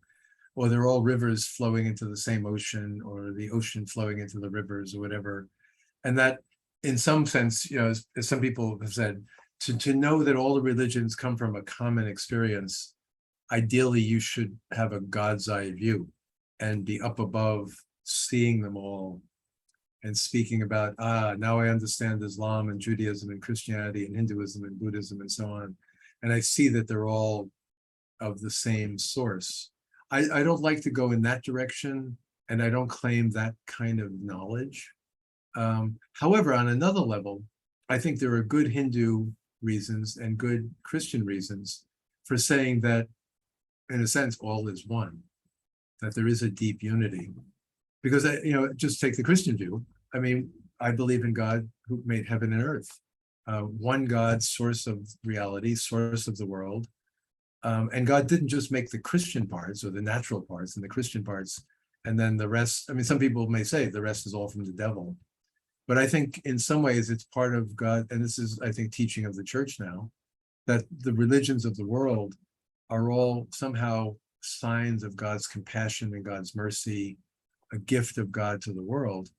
or they're all rivers flowing into the same ocean, or the ocean flowing into the rivers, or whatever. And that, in some sense, as some people have said, to know that all the religions come from a common experience, ideally you should have a God's eye view and be up above seeing them all and speaking about, now I understand Islam and Judaism and Christianity and Hinduism and Buddhism and so on. And I see that they're all of the same source. I don't like to go in that direction, and I don't claim that kind of knowledge. However, on another level, I think there are good Hindu reasons and good Christian reasons for saying that, in a sense, all is one, that there is a deep unity. Because, just take the Christian view. I mean, I believe in God who made heaven and earth. One God, source of reality, source of the world. And God didn't just make the Christian parts or the natural parts and the Christian parts, and then the rest. I mean, some people may say the rest is all from the devil. But I think in some ways it's part of God, and this is, I think, teaching of the church now, that the religions of the world are all somehow signs of God's compassion and God's mercy, a gift of God to the world.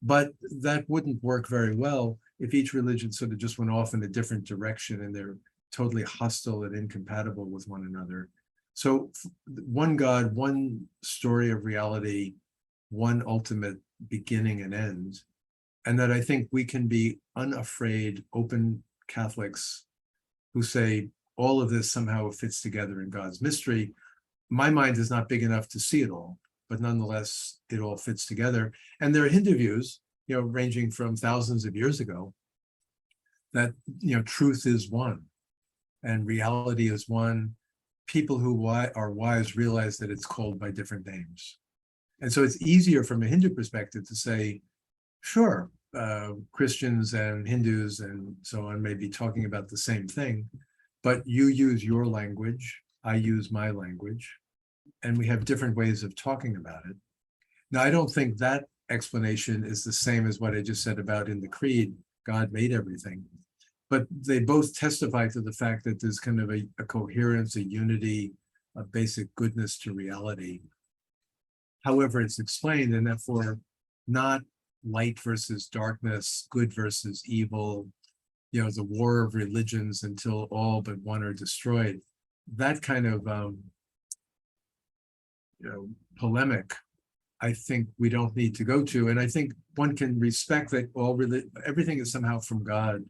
But that wouldn't work very well if each religion sort of just went off in a different direction and they're totally hostile and incompatible with one another. So one God, one story of reality, one ultimate beginning and end. And that I think we can be unafraid, open Catholics who say all of this somehow fits together in God's mystery. My mind is not big enough to see it all, but nonetheless, it all fits together. And there are Hindu views, ranging from thousands of years ago, that, truth is one and reality is one. People who are wise realize that it's called by different names. And so it's easier from a Hindu perspective to say, sure, Christians and Hindus and so on may be talking about the same thing, but you use your language, I use my language, and we have different ways of talking about it. Now, I don't think that explanation is the same as what I just said about in the Creed, God made everything. But they both testify to the fact that there's kind of a coherence, a unity, a basic goodness to reality. However, it's explained, and therefore not light versus darkness, good versus evil, the war of religions until all but one are destroyed. That kind of polemic, I think we don't need to go to. And I think one can respect that everything is somehow from God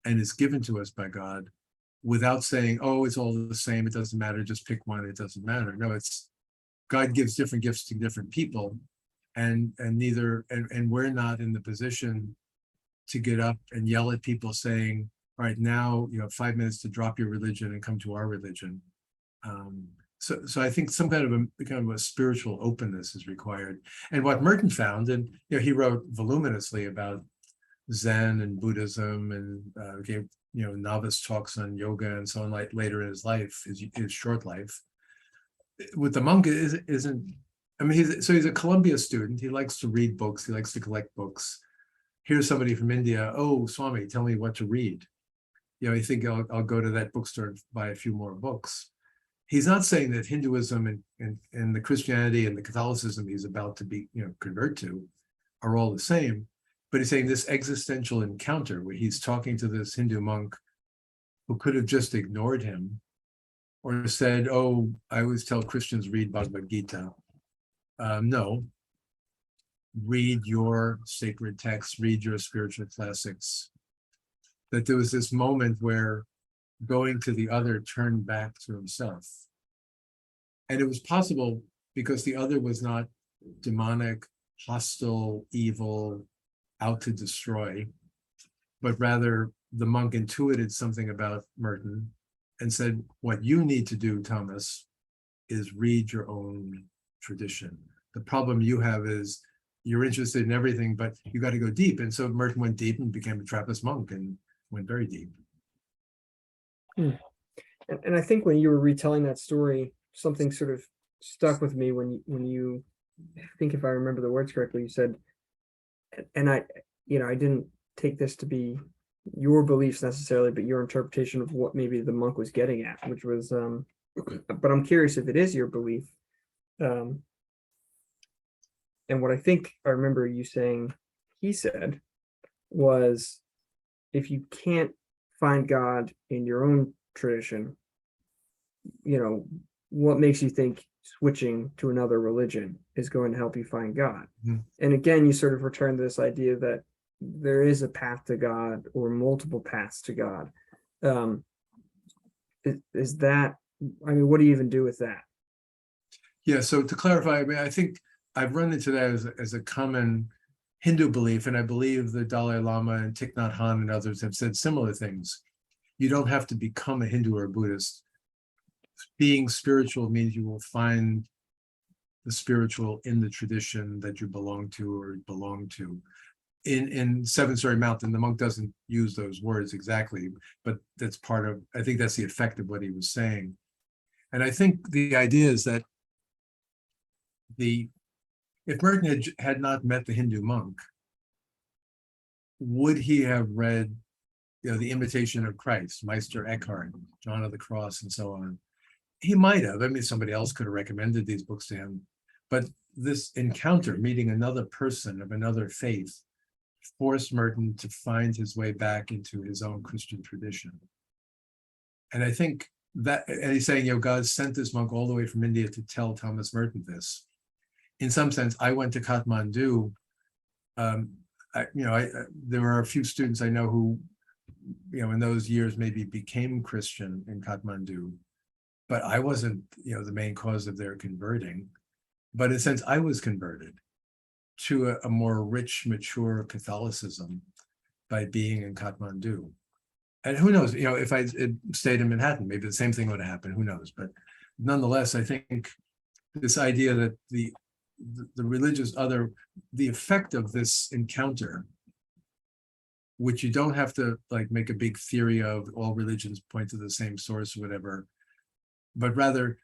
and is given to us by God, without saying, oh, it's all the same, it doesn't matter, just pick one, it doesn't matter. No, it's God gives different gifts to different people. and we're not in the position to get up and yell at people saying, all right, now you have 5 minutes to drop your religion and come to our religion. So I think some kind of a spiritual openness is required. And what Merton found, and he wrote voluminously about Zen and Buddhism, and gave novice talks on yoga and so on, like later in his life, his short life. With the monk, isn't. I mean, he's a Columbia student. He likes to read books. He likes to collect books. Here's somebody from India. Oh, Swami, tell me what to read. I think I'll go to that bookstore and buy a few more books. He's not saying that Hinduism and the Christianity and the Catholicism he's about to be, convert to are all the same. But he's saying this existential encounter where he's talking to this Hindu monk who could have just ignored him or said, oh, I always tell Christians read Bhagavad Gita. No, read your sacred texts, read your spiritual classics. That there was this moment where going to the other turned back to himself. And it was possible because the other was not demonic, hostile, evil, out to destroy, but rather the monk intuited something about Merton and said, what you need to do, Thomas, is read your own tradition. The problem you have is you're interested in everything, but you got to go deep. And so Merton went deep and became a Trappist monk and went very deep. And I think when you were retelling that story, something sort of stuck with me when you I think if I remember the words correctly, you said, and I didn't take this to be your beliefs necessarily, but your interpretation of what maybe the monk was getting at, which was, but I'm curious if it is your belief. And what I think I remember you saying, he said, was if you can't find God in your own tradition, what makes you think switching to another religion is going to help you find God? Mm-hmm. And again, you sort of return to this idea that there is a path to God or multiple paths to God. Is that, what do you even do with that? Yeah, so to clarify, I think I've run into that as a common Hindu belief, and I believe the Dalai Lama and Thich Nhat Hanh and others have said similar things. You don't have to become a Hindu or a Buddhist. Being spiritual means you will find the spiritual in the tradition that you belong to. In Seven Storey Mountain, the monk doesn't use those words exactly, but that's I think that's the effect of what he was saying. And I think the idea is that if Merton had not met the Hindu monk, would he have read, The Imitation of Christ, Meister Eckhart, John of the Cross, and so on? He might have. Somebody else could have recommended these books to him. But this encounter, meeting another person of another faith, forced Merton to find his way back into his own Christian tradition. And I think that, and he's saying, God sent this monk all the way from India to tell Thomas Merton this. In some sense, I went to Kathmandu. There were a few students I know who, in those years maybe became Christian in Kathmandu, but I wasn't, the main cause of their converting. But in a sense, I was converted to a more rich, mature Catholicism by being in Kathmandu. And who knows, if I stayed in Manhattan, maybe the same thing would have happened, who knows? But nonetheless, I think this idea that the religious other, the effect of this encounter, which you don't have to make a big theory of, all religions point to the same source or whatever, but rather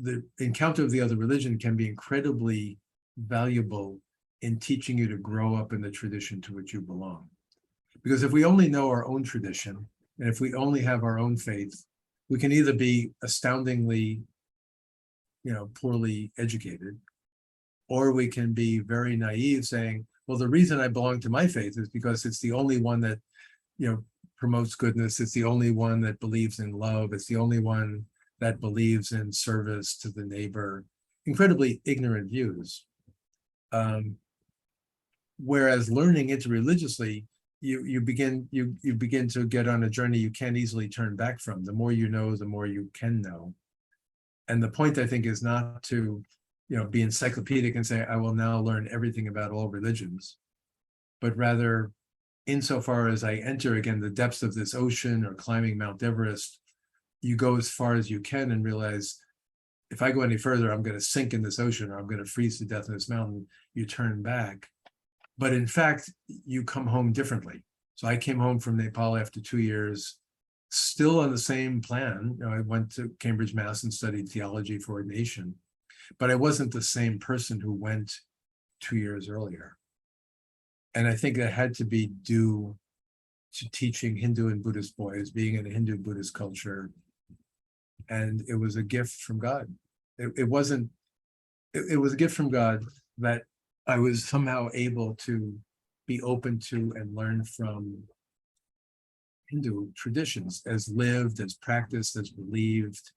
the encounter of the other religion can be incredibly valuable in teaching you to grow up in the tradition to which you belong. Because if we only know our own tradition, and if we only have our own faith, we can either be astoundingly, poorly educated, or we can be very naive saying, well, the reason I belong to my faith is because it's the only one that, promotes goodness. It's the only one that believes in love. It's the only one that believes in service to the neighbor. Incredibly ignorant views. Whereas learning interreligiously, you begin to get on a journey you can't easily turn back from. The more you know, the more you can know. And the point, I think, is not to be encyclopedic and say, I will now learn everything about all religions, but rather, insofar as I enter again the depths of this ocean or climbing Mount Everest, you go as far as you can and realize, if I go any further, I'm going to sink in this ocean, or I'm going to freeze to death in this mountain. You turn back. But in fact, you come home differently. So I came home from Nepal after 2 years, still on the same plan. I went to Cambridge, Mass. And studied theology for ordination, but I wasn't the same person who went 2 years earlier. And I think that had to be due to teaching Hindu and Buddhist boys, being in a Hindu Buddhist culture. And it was a gift from God. It was a gift from God that I was somehow able to be open to and learn from Hindu traditions, as lived, as practiced, as believed,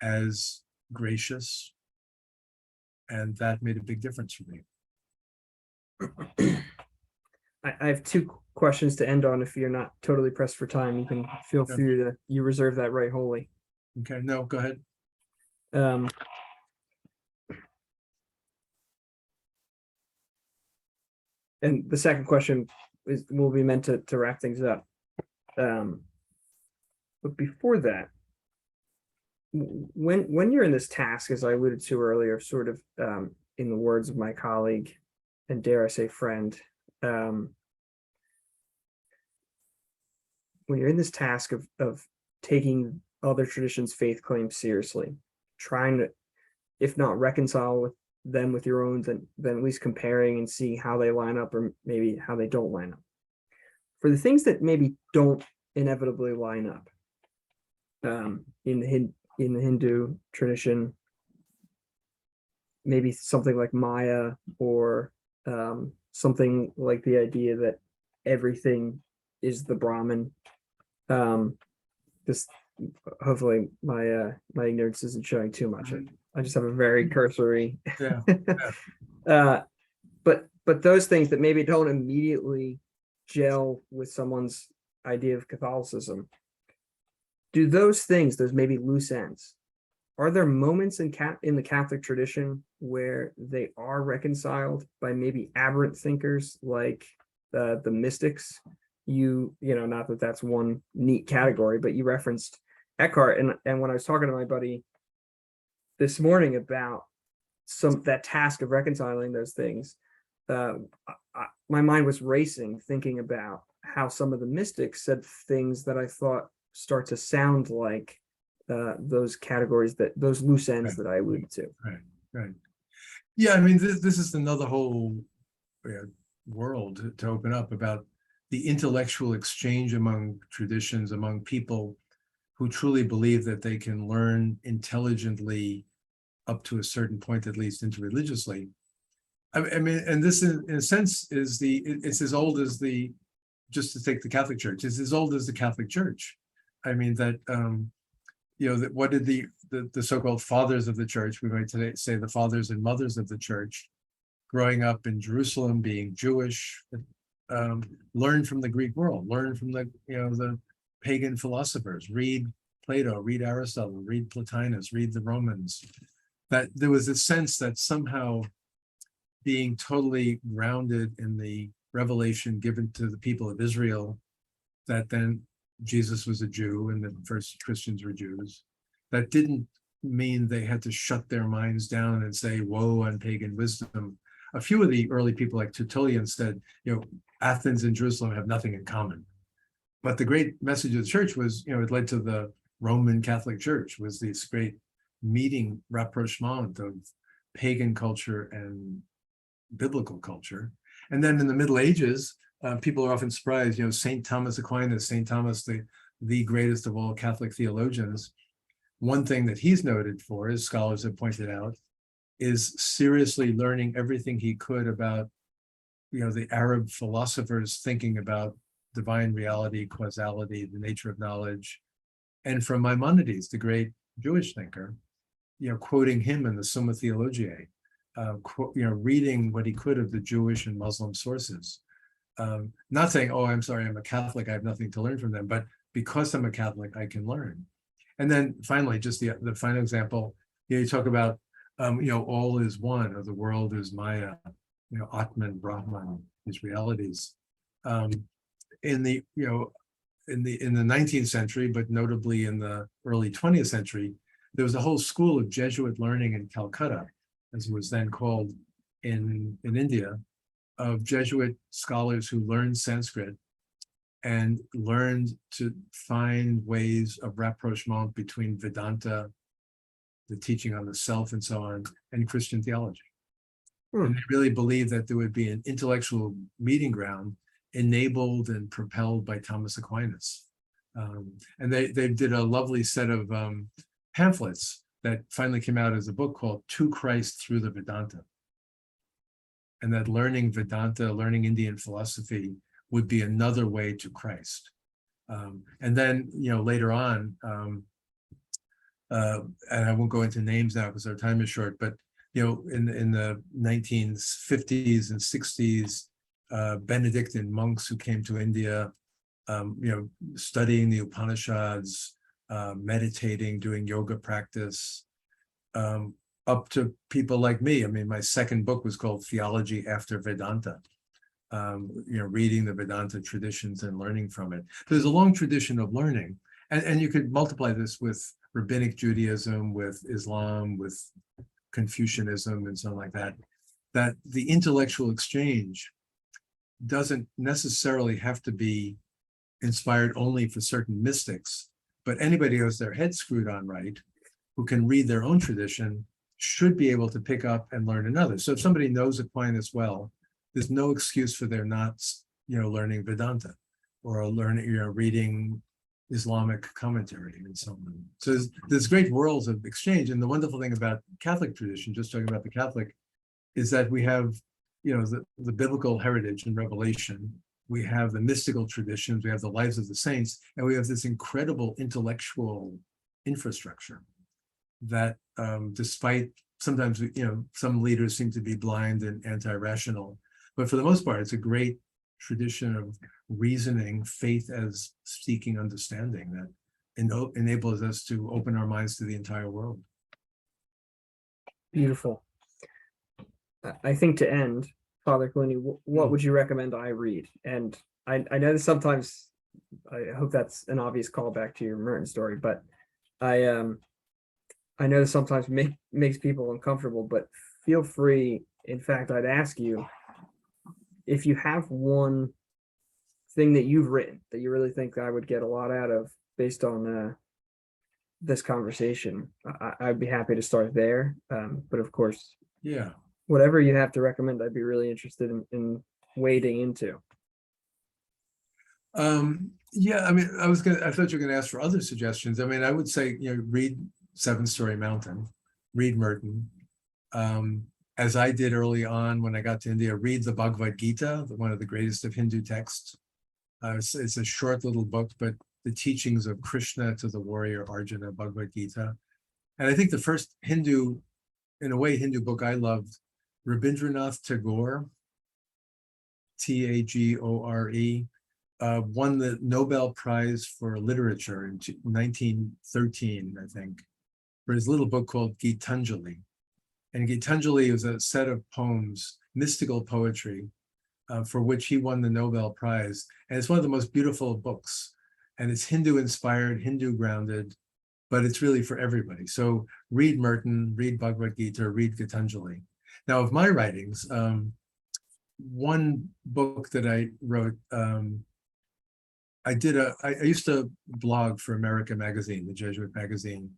as gracious. And that made a big difference for me. I have two questions to end on. If you're not totally pressed for time, you can feel free to, you reserve that right wholly. Okay, no, go ahead. And the second question will be meant to wrap things up. But before that, when you're in this task, as I alluded to earlier, sort of in the words of my colleague, and dare I say friend, when you're in this task of taking other traditions' faith claims seriously, trying to, if not reconcile with them with your own, then at least comparing and seeing how they line up, or maybe how they don't line up. For the things that maybe don't inevitably line up, in the Hindu tradition, maybe something like Maya, or something like the idea that everything is the Brahman. This, hopefully my ignorance isn't showing too much. I just have a very cursory. Yeah. But those things that maybe don't immediately gel with someone's idea of Catholicism, do those things, those maybe loose ends, are there moments in the Catholic tradition where they are reconciled by maybe aberrant thinkers like the mystics? You know, not that that's one neat category, but you referenced Eckhart, and when I was talking to my buddy this morning about that task of reconciling those things, my mind was racing, thinking about how some of the mystics said things that I thought start to sound like those categories, that those loose ends that I alluded to. Right. Yeah, I mean, this is another whole world to open up about the intellectual exchange among traditions, among people who truly believe that they can learn intelligently up to a certain point, at least interreligiously. I mean, and this is, in a sense, it's as old as just to take the Catholic Church, it's as old as the Catholic Church. I mean, that, that what did the so-called fathers of the church, we might today say the fathers and mothers of the church, growing up in Jerusalem, being Jewish, learn from the Greek world, learn from the pagan philosophers, read Plato, read Aristotle, read Plotinus, read the Romans. That there was a sense that somehow being totally grounded in the revelation given to the people of Israel, that then Jesus was a Jew and the first Christians were Jews, that didn't mean they had to shut their minds down and say, woe on pagan wisdom. A few of the early people like Tertullian said, Athens and Jerusalem have nothing in common. But the great message of the church was, it led to the Roman Catholic Church, was this great meeting, rapprochement of pagan culture and biblical culture. And then in the Middle Ages, people are often surprised, St. Thomas Aquinas, St. Thomas, the greatest of all Catholic theologians, one thing that he's noted for, as scholars have pointed out, is seriously learning everything he could about, the Arab philosophers thinking about divine reality, causality, the nature of knowledge, and from Maimonides, the great Jewish thinker, quoting him in the Summa Theologiae, reading what he could of the Jewish and Muslim sources. Not saying, oh, I'm sorry, I'm a Catholic, I have nothing to learn from them, but because I'm a Catholic, I can learn. And then finally, just the final example, you talk about all is one, or the world is Maya, Atman, Brahman, these realities. In the, in the 19th century, but notably in the early 20th century, there was a whole school of Jesuit learning in Calcutta, as it was then called in India, of Jesuit scholars who learned Sanskrit and learned to find ways of rapprochement between Vedanta, the teaching on the self and so on, and Christian theology. And they really believed that there would be an intellectual meeting ground enabled and propelled by Thomas Aquinas. And they did a lovely set of pamphlets that finally came out as a book called To Christ Through the Vedanta. And that learning Vedanta, learning Indian philosophy would be another way to Christ. And then, later on, and I won't go into names now because our time is short, but in the 1950s and 60s, Benedictine monks who came to India, studying the Upanishads, meditating, doing yoga practice, up to people like me. I mean, my second book was called Theology After Vedanta, reading the Vedanta traditions and learning from it. There's a long tradition of learning, and you could multiply this with Rabbinic Judaism, with Islam, with Confucianism, and something like that, that the intellectual exchange doesn't necessarily have to be inspired only for certain mystics, but anybody who has their head screwed on right, who can read their own tradition, should be able to pick up and learn another. So if somebody knows Aquinas well, there's no excuse for their not, learning Vedanta or learning, reading Islamic commentary and so on. So there's great worlds of exchange. And the wonderful thing about Catholic tradition, just talking about the Catholic, is that we have, the biblical heritage and revelation. We have the mystical traditions, we have the lives of the saints, and we have this incredible intellectual infrastructure that despite sometimes, some leaders seem to be blind and anti-rational, but for the most part, it's a great tradition of reasoning, faith as seeking understanding that enables us to open our minds to the entire world. Beautiful. I think to end, Father Clooney, what would you recommend I read? And I know that sometimes, I hope that's an obvious callback to your Merton story, but I know that sometimes makes people uncomfortable, but feel free. In fact, I'd ask you, if you have one thing that you've written that you really think I would get a lot out of based on this conversation, I'd be happy to start there. But of course, Yeah. whatever you have to recommend, I'd be really interested in wading into. Yeah, I mean, I thought you were gonna ask for other suggestions. I mean, I would say, read Seven Story Mountain, read Merton. As I did early on when I got to India, read the Bhagavad Gita, one of the greatest of Hindu texts. It's a short little book, but the teachings of Krishna to the warrior Arjuna, Bhagavad Gita. And I think the first Hindu book I loved, Rabindranath Tagore, Tagore, won the Nobel Prize for Literature in 1913, I think, for his little book called Gitanjali. And Gitanjali is a set of poems, mystical poetry, for which he won the Nobel Prize. And it's one of the most beautiful books. And it's Hindu-inspired, Hindu-grounded, but it's really for everybody. So read Merton, read Bhagavad Gita, read Gitanjali. Now, of my writings, one book that I wrote, I used to blog for America Magazine, the Jesuit magazine,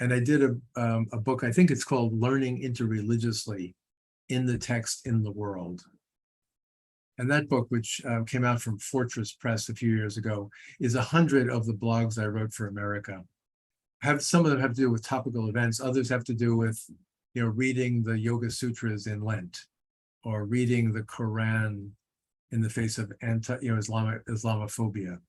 and I did a book, I think it's called Learning Interreligiously in the Text in the World. And that book, which came out from Fortress Press a few years ago, is 100 of the blogs I wrote for America. Some of them have to do with topical events, others have to do with, reading the Yoga Sutras in Lent, or reading the Quran in the face of Islamophobia.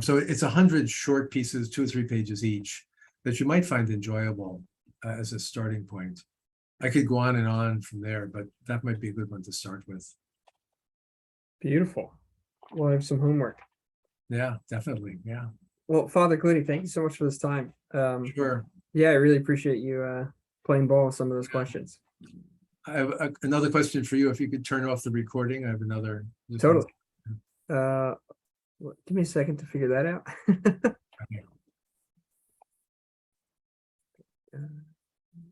So it's 100 short pieces, 2 or 3 pages each, that you might find enjoyable as a starting point. I could go on and on from there, but that might be a good one to start with. Beautiful. Well, I have some homework. Yeah, definitely. Yeah. Well, Father Clooney, thank you so much for this time. Sure. Yeah, I really appreciate you playing ball with some of those questions. I have another question for you. If you could turn off the recording, I have another. Totally. Give me a second to figure that out.